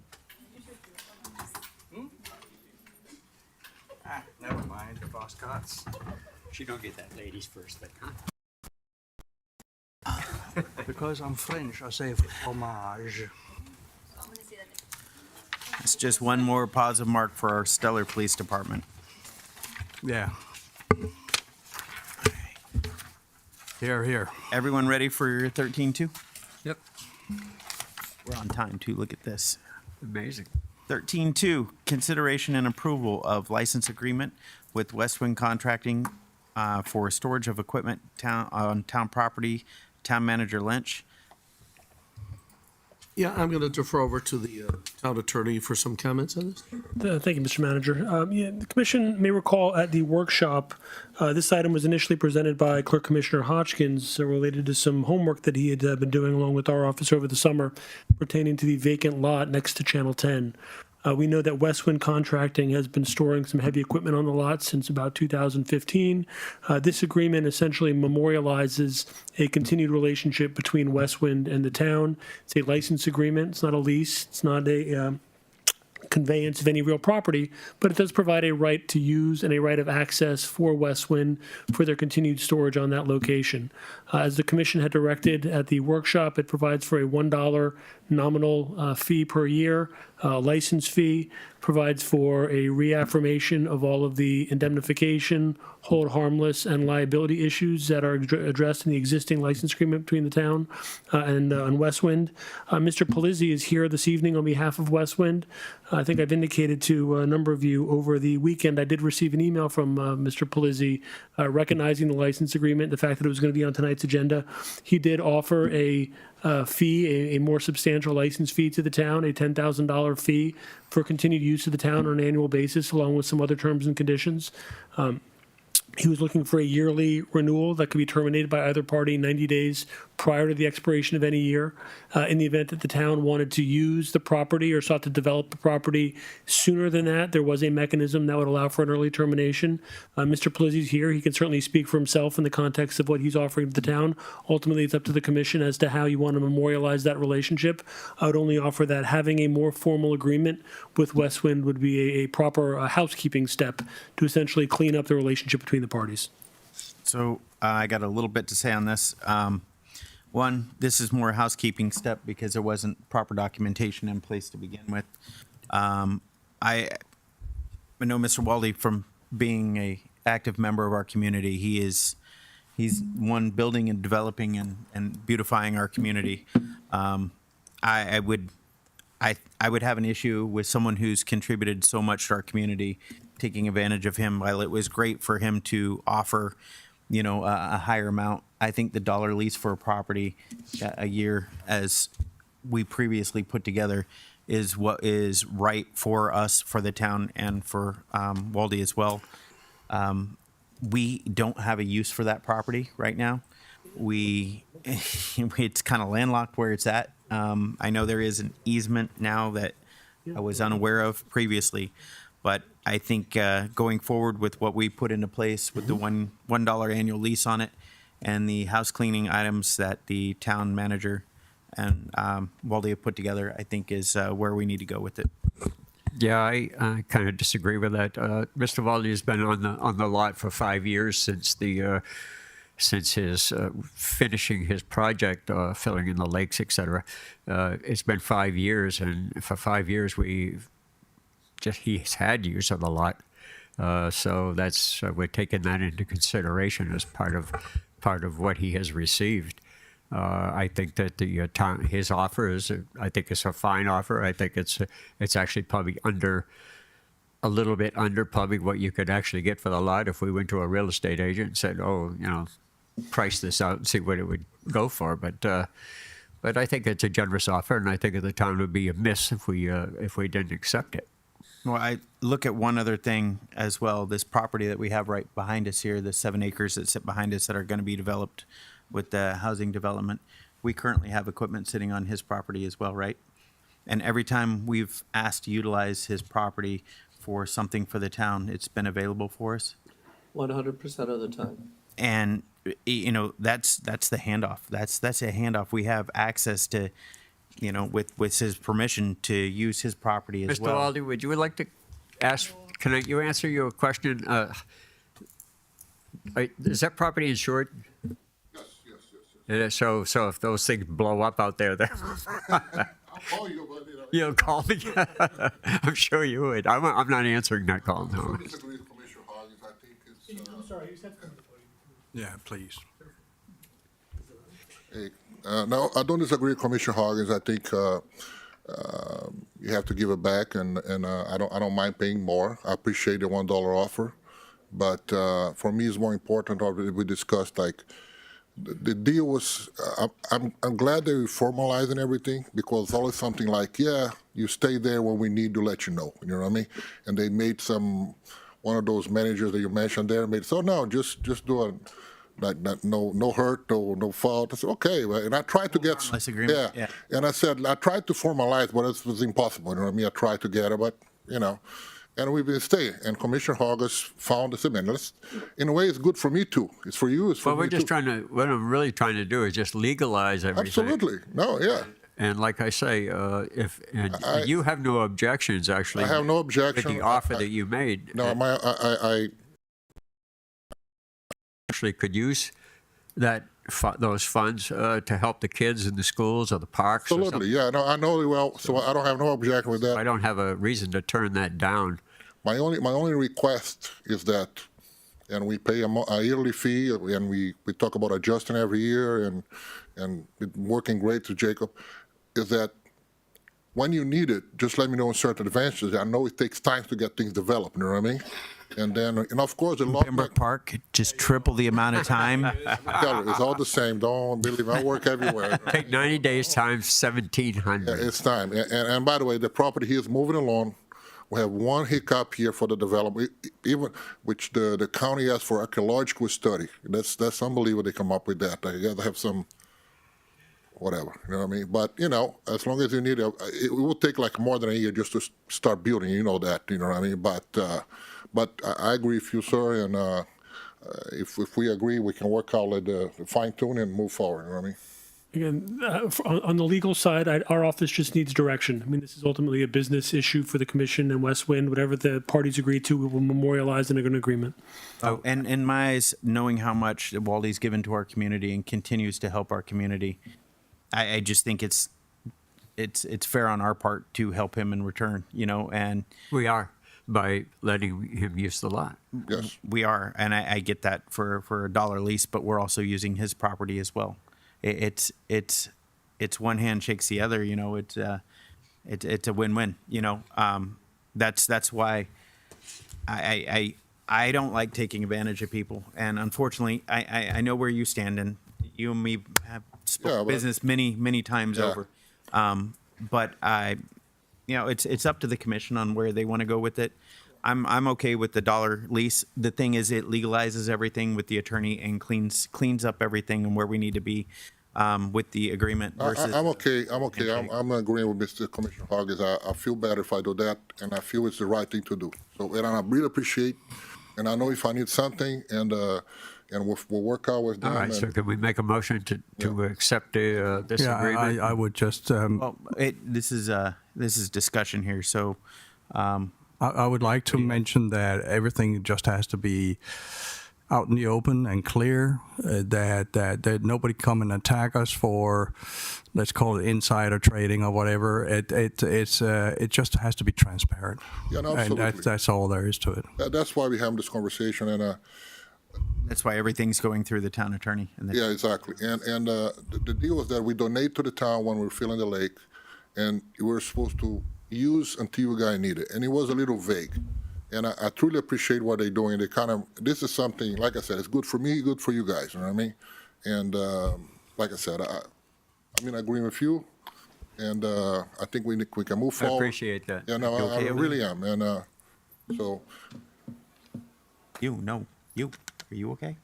Never mind, the boss cuts. She don't get that ladies first thing, huh? Because I'm French, I say fromage. I'm gonna see that. It's just one more positive mark for our stellar police department. Yeah. Here, here. Everyone ready for your 13-2? Yep. We're on time, too. Look at this. Amazing. 13-2, consideration and approval of license agreement with Westwind Contracting for storage of equipment on town property. Town Manager Lynch. Yeah, I'm going to defer over to the town attorney for some comments on this. Thank you, Mr. Manager. The commission may recall at the workshop, this item was initially presented by Clerk Commissioner Hodgkins related to some homework that he had been doing along with our office over the summer pertaining to the vacant lot next to Channel 10. We know that Westwind Contracting has been storing some heavy equipment on the lot since about 2015. This agreement essentially memorializes a continued relationship between Westwind and the town. It's a license agreement. It's not a lease. It's not a conveyance of any real property, but it does provide a right to use and a right of access for Westwind for their continued storage on that location. As the commission had directed at the workshop, it provides for a $1 nominal fee per year, license fee, provides for a reaffirmation of all of the indemnification, hold harmless, and liability issues that are addressed in the existing license agreement between the town and Westwind. Mr. Palizzi is here this evening on behalf of Westwind. I think I've indicated to a number of you over the weekend, I did receive an email from Mr. Palizzi recognizing the license agreement, the fact that it was going to be on tonight's agenda. He did offer a fee, a more substantial license fee to the town, a $10,000 fee for continued use of the town on an annual basis, along with some other terms and conditions. He was looking for a yearly renewal that could be terminated by either party 90 days prior to the expiration of any year. In the event that the town wanted to use the property or sought to develop the property sooner than that, there was a mechanism that would allow for an early termination. Mr. Palizzi's here. He can certainly speak for himself in the context of what he's offering to the town. Ultimately, it's up to the commission as to how you want to memorialize that relationship. I would only offer that having a more formal agreement with Westwind would be a proper housekeeping step to essentially clean up the relationship between the parties. So I got a little bit to say on this. One, this is more a housekeeping step because there wasn't proper documentation in place to begin with. I know Mr. Walde from being a active member of our community. He's one building and developing and beautifying our community. I would have an issue with someone who's contributed so much to our community taking advantage of him. While it was great for him to offer, a higher amount, I think the dollar lease for a property a year, as we previously put together, is what is right for us, for the town, and for Walde as well. We don't have a use for that property right now. It's kind of landlocked where it's at. I know there is an easement now that I was unaware of previously, but I think going forward with what we put into place with the $1 annual lease on it and the house cleaning items that the town manager and Walde have put together, I think is where we need to go with it. Yeah, I kind of disagree with that. Mr. Walde has been on the lot for 5 years since his finishing his project, filling in the lakes, etc. It's been 5 years, and for 5 years he's had use of the lot. So that's we're taking that into consideration as part of what he has received. I think that his offer is, I think it's a fine offer. I think it's actually probably a little bit under probably what you could actually get for the lot if we went to a real estate agent and said, price this out and see what it would go for. But I think it's a generous offer, and I think the town would be amiss if we didn't accept it. Well, I look at one other thing as well. This property that we have right behind us here, the 7 acres that sit behind us that are going to be developed with the housing development. We currently have equipment sitting on his property as well, right? And every time we've asked to utilize his property for something for the town, it's been available for us. 100% of the time. And that's the handoff. That's a handoff. We have access to, with his permission to use his property as well. Mr. Walde, would you like to ask? Can you answer your question? Is that property insured? Yes. So if those things blow up out there, I'll call you, but you'll call me. I'm sure you would. I'm not answering that call. No. I disagree with Commissioner Hoggins. I think it's. I'm sorry, you said something. Yeah, please. No, I don't disagree with Commissioner Hoggins. I think you have to give it back, and I don't mind paying more. I appreciate the $1 offer, but for me, it's more important. We discussed the deal was. I'm glad they're formalizing everything, because it's always something like, you stay there when we need to let you know. You know what I mean? And they made one of those managers that you mentioned there made so no, just do it. No hurt, no fault. I said, okay, and I tried to get agreement. Yeah. And I said I tried to formalize, but it was impossible. You know what I mean? I tried to get it, but and we've been staying. And Commissioner Hoggins found this amendment. In a way, it's good for me too. It's for you. It's for me Well, too. what I'm really trying to do is just legalize everything. Absolutely. No, yeah. And like I say, I- you have no objections, actually. I have no With objection. the offer I- that you made. No, I Actually could use those funds to help the kids in the schools or the parks or absolutely, something. yeah, no, I know it well, so I don't have no objection with that. I don't have a reason to turn that down. My only request is that, and we pay a yearly fee, and we talk about adjusting every year, and it's working great to Jacob, is that when you need it, just let me know in certain advances. I know it takes time to get things developed, you know what I mean? And then, and of course, the law. Pembroke Park, just triple the amount of time. It's all the same. Don't believe me. I work everywhere. Take 90 days times 1,700. It's time. And by the way, the property here is moving along. We have one hiccup here for the development, even which the county asked for archaeological study. That's unbelievable. They come up with that. They got to have some, whatever. You know what I mean? But as long as you need it, it will take like more than a year just to start building. You know that. You know what I mean? But I agree with you, sir. And if we agree, we can work out the fine tune and move forward. You know what I mean? Again, on the legal side, our office just needs direction. I mean, this is ultimately a business issue for the commission and West Wind. Whatever the parties agree to, we will memorialize in an agreement. Oh, and in my eyes, knowing how much Waldy's given to our community and continues to help our community, I just think it's fair on our part to help him in return, and We are, by letting him use the lot. Yes. we are, and I get that for a dollar lease, but we're also using his property as well. It's one hand shakes the other, it's a win-win, that's why I don't like taking advantage of people. And unfortunately, I know where you stand, and you and me have spoken but- business many times Yeah. over. But it's up to the commission on where they want to go with it. I'm okay with the dollar lease. The thing is, it legalizes everything with the attorney and cleans up everything and where we need to be with the agreement versus. I'm okay. I'm agreeing with Mr. Commissioner Huggins. I feel better if I do that, and I feel it's the right thing to do. So, and I really appreciate, and I know if I need something, and we'll work out with them. All right, and, so can we make a motion to accept this Yeah, agreement? I would just, Well, this is discussion here, so. I would like to mention that everything just has to be out in the open and clear, that nobody come and attack us for, let's call it insider trading or whatever. It just has to be transparent. Yeah, no, And absolutely. that's all there is to it. That's why we have this conversation, and That's why everything's going through the town attorney. And the yeah, exactly. And the deal is that we donate to the town when we're filling the lake, and we're supposed to use until you guys need it. And it was a little vague. And I truly appreciate what they're doing. This is something, like I said, it's good for me, good for you guys, you know what I mean? And like I said, I'm in agreement with you, and I think we can move I forward. appreciate that. Yeah, no, You I okay with really am. And so, You. Are you okay?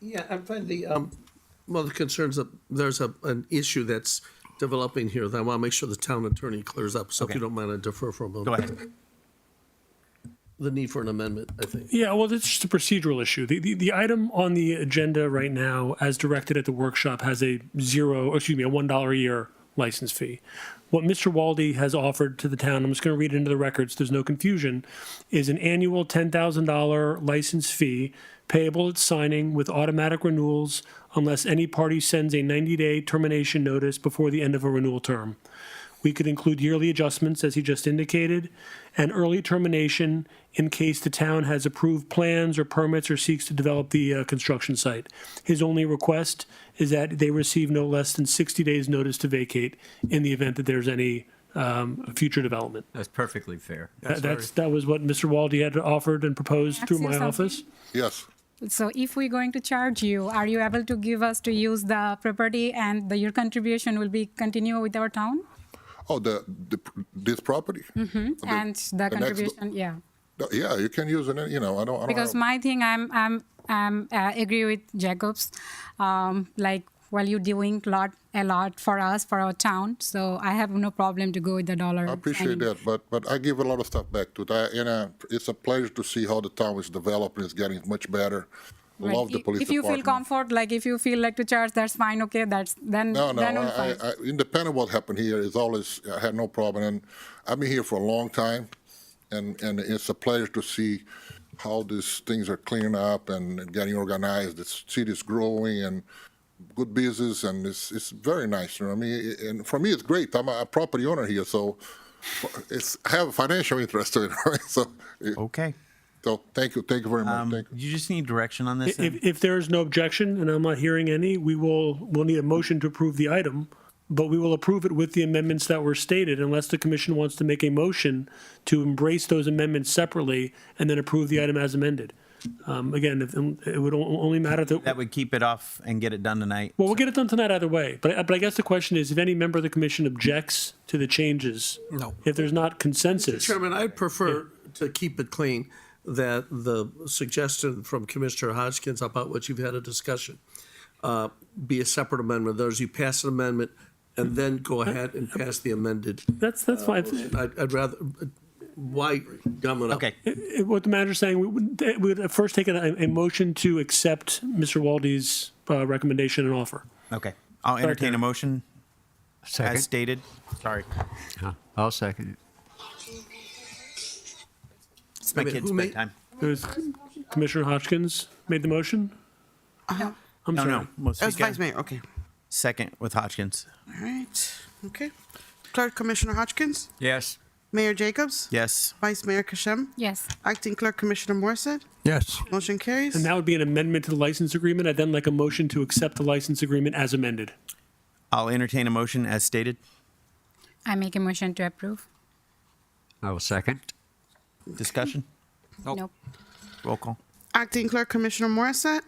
Yeah, I'm fine. The concerns that there's an issue that's developing here that I want to make sure the town attorney clears up. So if Okay. you don't mind, I defer for a moment. Go ahead. The need for an amendment, I think. Yeah, well, it's just a procedural issue. The item on the agenda right now, as directed at the workshop, has a $1 a year license fee. What Mr. Waldy has offered to the town, I'm just going to read it into the records, there's no confusion, is an annual $10,000 license fee payable at signing with automatic renewals unless any party sends a 90-day termination notice before the end of a renewal term. We could include yearly adjustments, as he just indicated, and early termination in case the town has approved plans or permits or seeks to develop the construction site. His only request is that they receive no less than 60 days' notice to vacate in the event that there's any future development. That's perfectly fair. That was what Mr. Waldy had offered and proposed through my Ask you office. yes. So if we're going to charge you, are you able to give us to use the property and your contribution will be continue with our town? Oh, this property? And the next- contribution, yeah. Yeah, you can use it, I don't Because have, my thing, I'm agree with Jacobs. While you're doing a lot for us, for our town, so I have no problem to go with the dollar. I appreciate that, but I give a lot of stuff back to that, and it's a pleasure to see how the town is developing, it's getting much better. Right. love the police If you feel department. comfort, like if you feel like to charge, that's fine. Okay, then No, then I'm I, fine. independent of what happened here is always, I had no problem. And I've been here for a long time, and it's a pleasure to see how these things are cleaning up and getting organized. The city is growing and good business, and it's very nice. You know what I mean? And for me, it's great. I'm a property owner here, so I have a financial interest to it, right? Okay. So thank you very much. Thank you. You just need direction on this then? If there is no objection, and I'm not hearing any, we'll need a motion to approve the item, but we will approve it with the amendments that were stated unless the commission wants to make a motion to embrace those amendments separately and then approve the item as amended. Again, it would only matter that. That would keep it off and get it done tonight. Well, we'll get it done tonight either way. But I guess the question is, if any member of the commission objects to the changes, No. if there's not consensus, Chairman, I'd prefer to keep it clean, that the suggestion from Commissioner Hodgkins about what you've had a discussion be a separate amendment. Those, you pass an amendment and then go ahead and pass the amended. that's fine. I'd rather, why gum it up? Okay. What the manager's saying, we would first take a motion to accept Mr. Walde's recommendation and offer. Okay. I'll entertain a motion as Second. stated. Sorry. I'll second it. It's my Wait a minute, kid's who made- bedtime. It was Commissioner Hodgkins made the motion? Uh-huh. I'm No, sorry. no. That was Mosika. Vice Mayor, okay. Second with Hodgkins. All right, okay. Clerk Commissioner Hodgkins, Yes. Mayor Jacobs, Yes. Vice Mayor Kashem, Yes. Acting Clerk Commissioner Morissette, Yes. motion carries. And that would be an amendment to the license agreement. I'd then like a motion to accept the license agreement as amended. I'll entertain a motion as stated. I make a motion to approve. I will second. Discussion? Nope. Roll call. Acting Clerk Commissioner Morissette,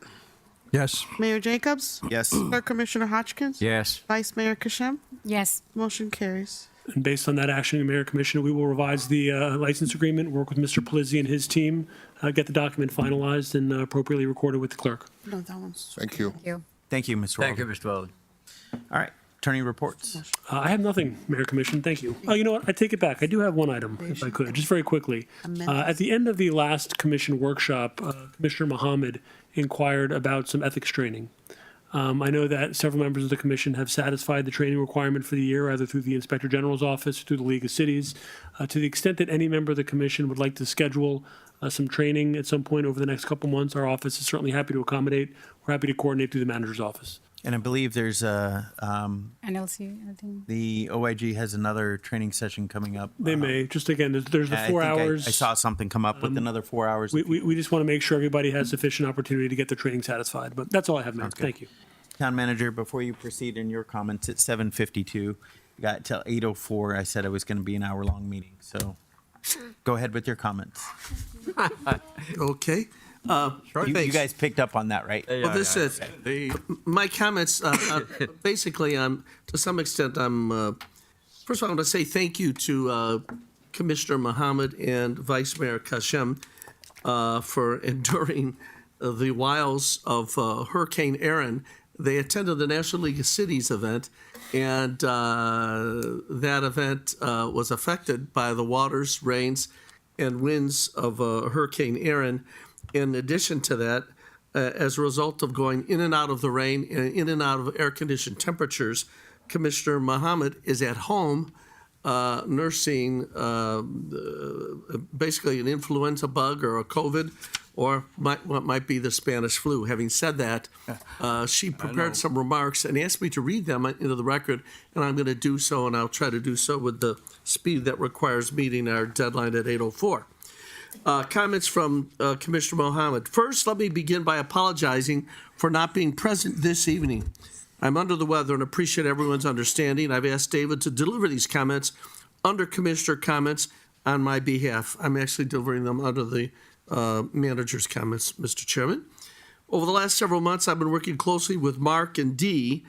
Yes. Mayor Jacobs, Yes. Clerk Commissioner Hodgkins, Yes. Vice Mayor Kashem, Yes. motion carries. And based on that action, Mayor Commissioner, we will revise the license agreement, work with Mr. Pelizzi and his team, get the document finalized and appropriately recorded with the clerk. No, that one's. Thank you. Thank you. Thank you, Mr. Thank you, Walden. Mr. Walden. All right. Attorney reports. I have nothing, Mayor Commission. Thank you. Oh, you know what? I take it back. I do have one item, if I could, just very quickly. At the end of the last commission workshop, Commissioner Mohammed inquired about some ethics training. I know that several members of the commission have satisfied the training requirement for the year, either through the Inspector General's office, through the League of Cities. To the extent that any member of the commission would like to schedule some training at some point over the next couple months, our office is certainly happy to accommodate. We're happy to coordinate through the manager's office. And I believe there's NLC, I think. the OIG has another training session coming up. They may, just again, there's the I 4 think hours. I saw something come up with another 4 hours. We just want to make sure everybody has sufficient opportunity to get their training satisfied. But that's all I have, Mayor. Sounds good. Thank you. Town manager, before you proceed in your comments, it's 7:52. You got till 8:04. I said it was going to be an hour-long meeting, so go ahead with your comments. Okay. You guys picked up on that, right? Well, this is, my comments, basically, to some extent, first of all, I want to say thank you to Commissioner Mohammed and Vice Mayor Kashem for enduring the wiles of Hurricane Aaron. They attended the National League of Cities event, and that event was affected by the waters, rains, and winds of Hurricane Aaron. In addition to that, as a result of going in and out of the rain and in and out of air-conditioned temperatures, Commissioner Mohammed is at home nursing basically an influenza bug or a COVID, or what might be the Spanish flu. Having said that, she prepared some remarks and asked me to read them into the record, and I'm going to do so, and I'll try to do so with the speed that requires meeting our deadline at 8:04. Comments from Commissioner Mohammed. First, let me begin by apologizing for not being present this evening. I'm under the weather and appreciate everyone's understanding. I've asked David to deliver these comments under Commissioner comments on my behalf. I'm actually delivering them under the manager's comments, Mr. Chairman. Over the last several months, I've been working closely with Mark and Dee,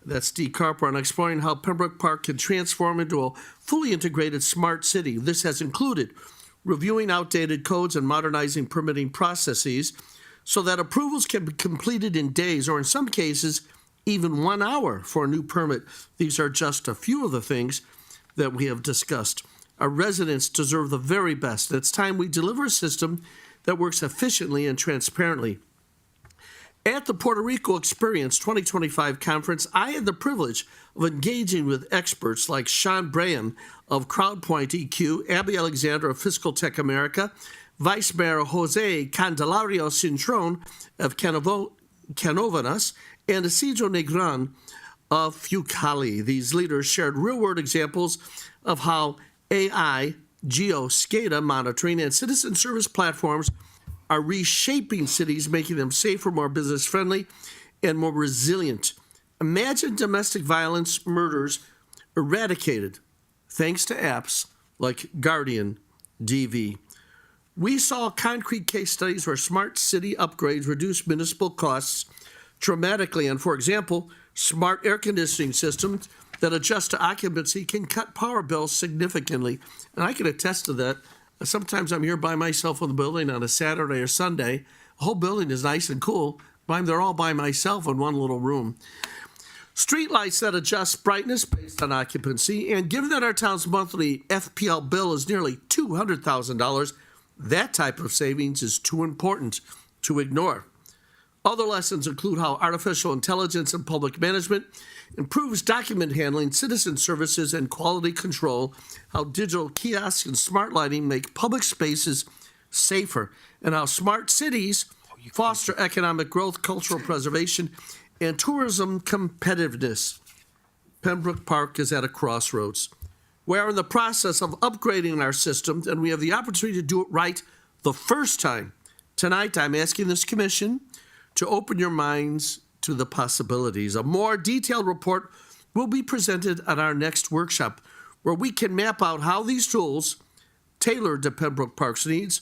that's Dee Carper, on exploring how Pembroke Park can transform into a fully integrated smart city. This has included reviewing outdated codes and modernizing permitting processes so that approvals can be completed in days, or in some cases, even 1 hour for a new permit. These are just a few of the things that we have discussed. Our residents deserve the very best. It's time we deliver a system that works efficiently and transparently. At the Puerto Rico Experience 2025 conference, I had the privilege of engaging with experts like Sean Braham of CrowdPoint EQ, Abby Alexander of Fiscal Tech America, Vice Mayor Jose Candelario Cintron of Canovanas, and Isidro Negron of Fucali. These leaders shared real-world examples of how AI, SCADA monitoring, and citizen service platforms are reshaping cities, making them safer, more business-friendly, and more resilient. Imagine domestic violence murders eradicated thanks to apps like Guardian DV. We saw concrete case studies where smart city upgrades reduce municipal costs dramatically. And for example, smart air conditioning systems that adjust to occupancy can cut power bills significantly. And I can attest to that. Sometimes I'm here by myself in the building on a Saturday or Sunday. The whole building is nice and cool. They're all by myself in one little room. Streetlights that adjust brightness based on occupancy. And given that our town's monthly FPL bill is nearly $200,000, that type of savings is too important to ignore. Other lessons include how artificial intelligence in public management improves document handling, citizen services, and quality control, how digital kiosks and smart lighting make public spaces safer, and how smart cities foster economic growth, cultural preservation, and tourism competitiveness. Pembroke Park is at a crossroads. We are in the process of upgrading our systems, and we have the opportunity to do it right the first time. Tonight, I'm asking this commission to open your minds to the possibilities. A more detailed report will be presented at our next workshop, where we can map out how these tools, tailored to Pembroke Park's needs,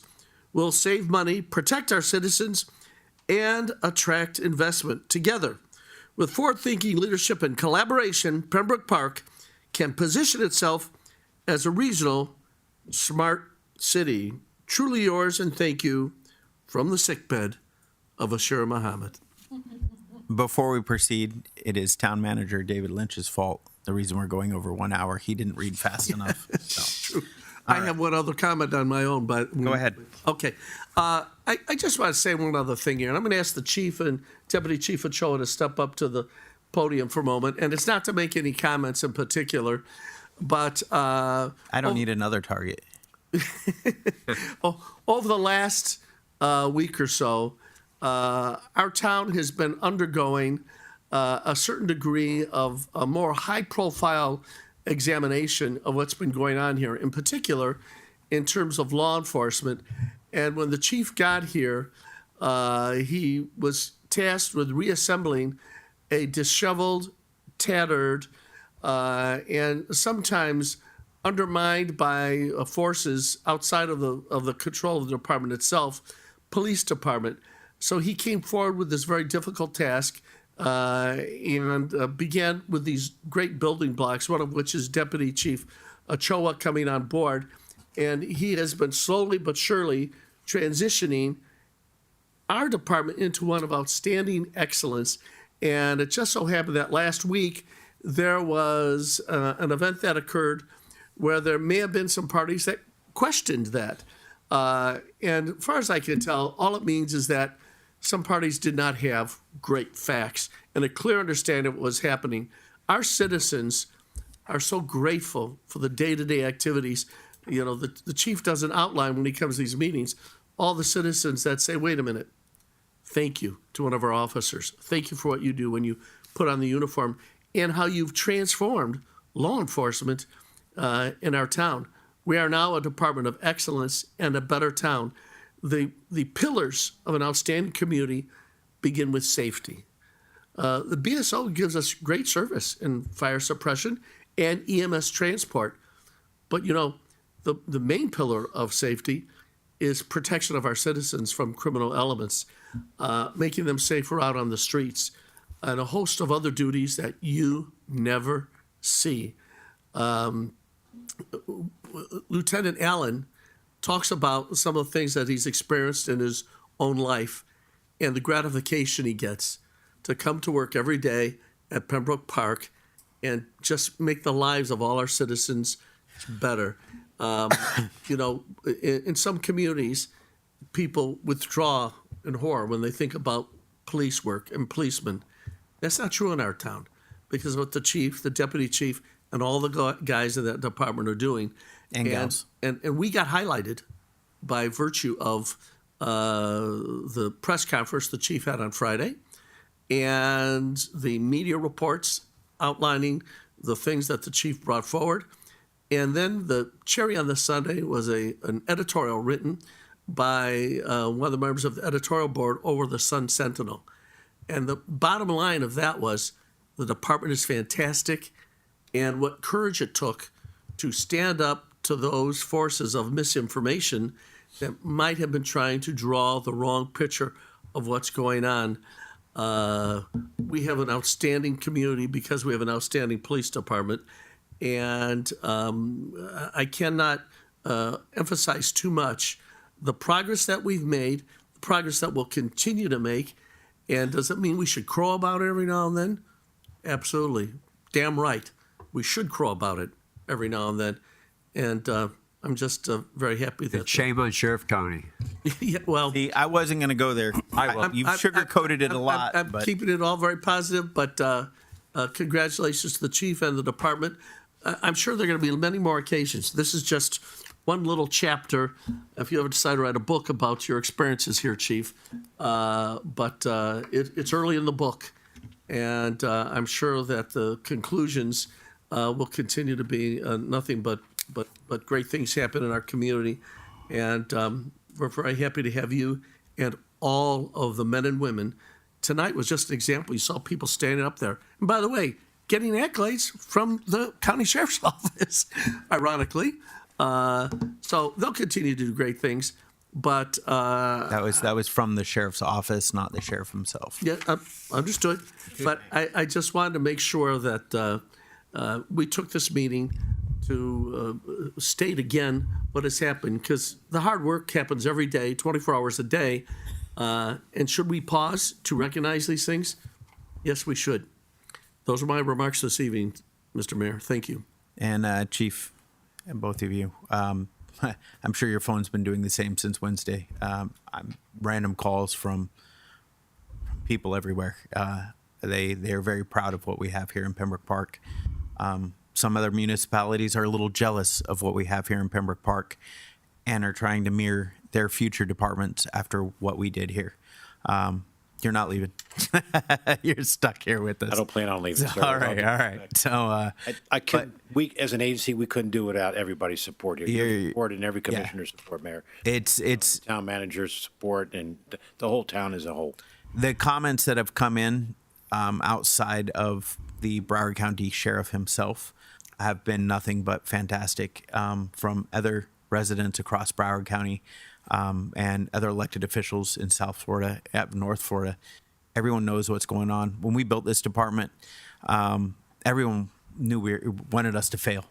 will save money, protect our citizens, and attract investment. Together, with forward-thinking leadership and collaboration, Pembroke Park can position itself as a regional smart city. Truly yours, and thank you from the sickbed of Ashura Muhammad. Before we proceed, it is Town Manager David Lynch's fault. The reason we're going over 1 hour, he didn't read fast enough. So. I have one other comment on my own, but Go ahead. Okay. I just want to say one other thing here, and I'm going to ask the Chief and Deputy Chief Ochoa to step up to the podium for a moment. And it's not to make any comments in particular, but I don't need another target. over the last week or so, our town has been undergoing a certain degree of a more high-profile examination of what's been going on here, in particular in terms of law enforcement. And when the chief got here, he was tasked with reassembling a disheveled, tattered, and sometimes undermined by forces outside of the control of the department itself, police department. So he came forward with this very difficult task and began with these great building blocks, one of which is Deputy Chief Ochoa coming on board. And he has been slowly but surely transitioning our department into one of outstanding excellence. And it just so happened that last week there was an event that occurred where there may have been some parties that questioned that. And as far as I can tell, all it means is that some parties did not have great facts and a clear understanding of what was happening. Our citizens are so grateful for the day-to-day activities. You know, the chief doesn't outline when he comes to these meetings all the citizens that say, wait a minute, thank you to one of our officers. Thank you for what you do when you put on the uniform and how you've transformed law enforcement in our town. We are now a department of excellence and a better town. The pillars of an outstanding community begin with safety. The BSO gives us great service in fire suppression and EMS transport. But, you know, the main pillar of safety is protection of our citizens from criminal elements, making them safer out on the streets, and a host of other duties that you never see. Lieutenant Allen talks about some of the things that he's experienced in his own life and the gratification he gets to come to work every day at Pembroke Park and just make the lives of all our citizens better. You know, in some communities, people withdraw in horror when they think about police work and policemen. That's not true in our town because of what the chief, the deputy chief, and all the guys in that department are doing. And gals. And we got highlighted by virtue of the press conference the chief had on Friday and the media reports outlining the things that the chief brought forward. And then the cherry on the sundae was an editorial written by one of the members of the editorial board over the Sun Sentinel. And the bottom line of that was the department is fantastic, and what courage it took to stand up to those forces of misinformation that might have been trying to draw the wrong picture of what's going on. We have an outstanding community because we have an outstanding police department. And I cannot emphasize too much the progress that we've made, the progress that we'll continue to make. And does it mean we should crow about it every now and then? Absolutely. Damn right. We should crow about it every now and then. And I'm just very happy that. Shame on Sheriff Tony. Yeah, well, See, I wasn't going to go there. You've sugarcoated it a lot. I'm but keeping it all very positive, but congratulations to the chief and the department. I'm sure there are going to be many more occasions. This is just one little chapter. If you ever decide to write a book about your experiences here, Chief, but it's early in the book, and I'm sure that the conclusions will continue to be nothing but great things happen in our community, and we're very happy to have you and all of the men and women. Tonight was just an example. You saw people standing up there, and by the way, getting accolades from the county sheriff's office, ironically. So they'll continue to do great things, but that was from the sheriff's office, not the sheriff himself. yeah, understood. But I just wanted to make sure that we took this meeting to state again what has happened, because the hard work happens every day, 24 hours a day. And should we pause to recognize these things? Yes, we should. Those are my remarks this evening, Mr. Mayor. Thank you. And Chief, and both of you, I'm sure your phone's been doing the same since Wednesday. Random calls from people everywhere. They're very proud of what we have here in Pembroke Park. Some other municipalities are a little jealous of what we have here in Pembroke Park and are trying to mirror their future departments after what we did here. You're not leaving. You're stuck here with us. I don't plan on leaving. Sir. All right. So I could. We as an agency, we couldn't do without everybody's support here. Your support and every commissioner's support, Mayor. it's Town manager's support and the whole town as a whole. the comments that have come in outside of the Broward County Sheriff himself have been nothing but fantastic from other residents across Broward County and other elected officials in South Florida, North Florida. Everyone knows what's going on. When we built this department, everyone knew wanted us to fail.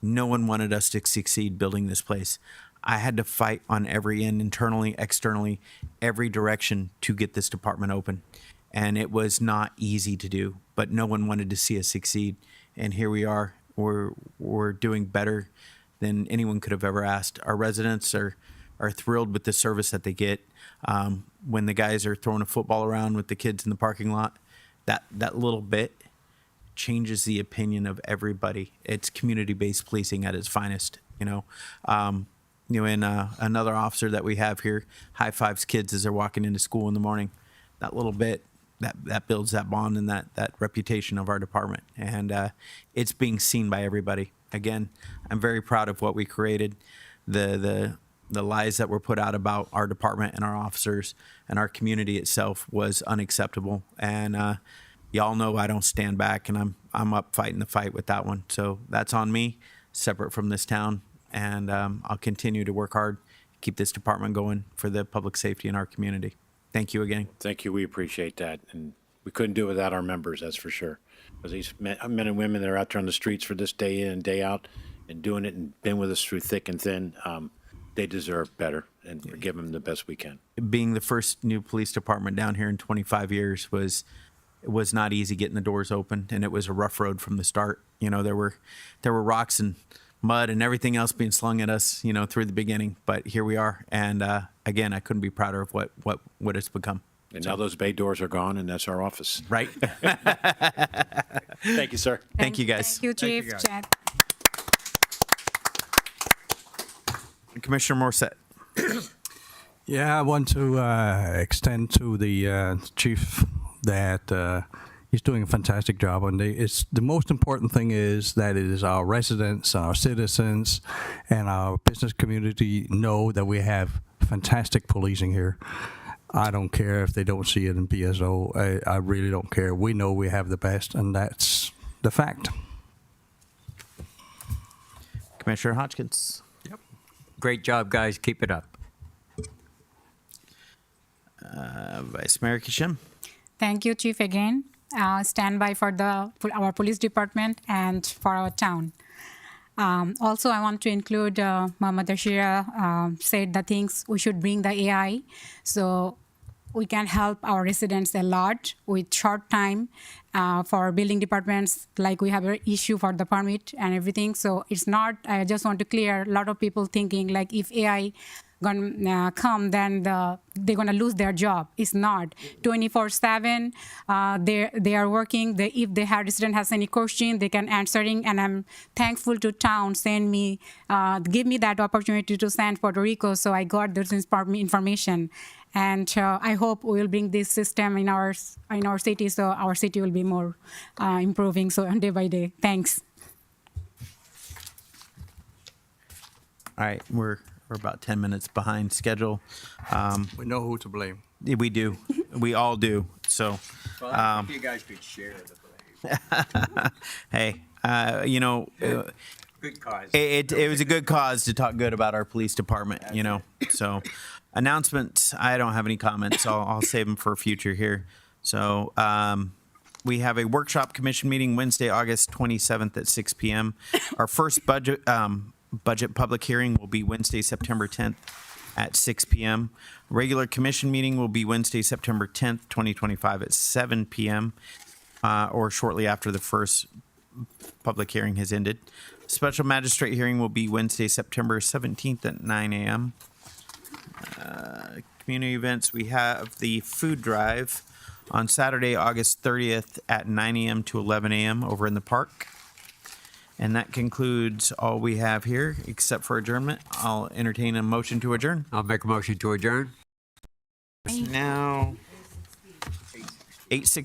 No one wanted us to succeed building this place. I had to fight on every end, internally, externally, every direction to get this department open. And it was not easy to do, but no one wanted to see us succeed. And here we are. We're doing better than anyone could have ever asked. Our residents are thrilled with the service that they get. When the guys are throwing a football around with the kids in the parking lot, that little bit changes the opinion of everybody. It's community-based policing at its finest, and another officer that we have here high fives kids as they're walking into school in the morning. That little bit, that builds that bond and that reputation of our department. And it's being seen by everybody. Again, I'm very proud of what we created. The lies that were put out about our department and our officers and our community itself was unacceptable. And y'all know I don't stand back, and I'm up fighting the fight with that one. So that's on me, separate from this town. And I'll continue to work hard, keep this department going for the public safety in our community. Thank you again. Thank you. We appreciate that. And we couldn't do it without our members, that's for sure. Because these men and women that are out there on the streets for this day in and day out and doing it and been with us through thick and thin, they deserve better, and we're giving them the best we can. Being the first new police department down here in 25 years was not easy getting the doors open, and it was a rough road from the start. There were rocks and mud and everything else being slung at us, through the beginning. But here we are, and again, I couldn't be prouder of what it's become. And now those bay doors are gone, and that's our office. Right? Thank you, sir. Thank you, guys. Thank you, Chief. Chad. Commissioner Morset. Yeah, I want to extend to the chief that he's doing a fantastic job. And it's the most important thing is that it is our residents, our citizens, and our business community know that we have fantastic policing here. I don't care if they don't see it in PSO. I really don't care. We know we have the best, and that's the fact. Commissioner Hodgkins. Great job, guys. Keep it up. Vice Mayor Kishim. Thank you, Chief, again. Stand by for our police department and for our town. Also, I want to include Mama Dashira said the things we should bring the AI. So we can help our residents a lot with short time for building departments, like we have an issue for the permit and everything. So it's not, I just want to clear a lot of people thinking like if AI gonna come, then they're gonna lose their job. It's not 24/7. They are working. If the resident has any question, they can answering. And I'm thankful to town give me that opportunity to send Puerto Rico. So I got this information, and I hope we will bring this system in our city, so our city will be more improving. So day by day. Thanks. All right, we're about 10 minutes behind schedule. We know who to blame. We do. We all do. So, You guys could share the blame. hey, Good cause. it was a good cause to talk good about our police department, So, announcements, I don't have any comments. I'll save them for future here. So, we have a workshop commission meeting Wednesday, August 27th at 6 p.m. Our first budget public hearing will be Wednesday, September 10th at 6 p.m. Regular commission meeting will be Wednesday, September 10th, 2025 at 7 p.m. Or shortly after the first public hearing has ended. Special magistrate hearing will be Wednesday, September 17th at 9 a.m. Community events, we have the food drive on Saturday, August 30th at 9 a.m. to 11 a.m. over in the park. And that concludes all we have here, except for adjournment. I'll entertain a motion to adjourn. I'll make a motion to adjourn. Now, 8:16.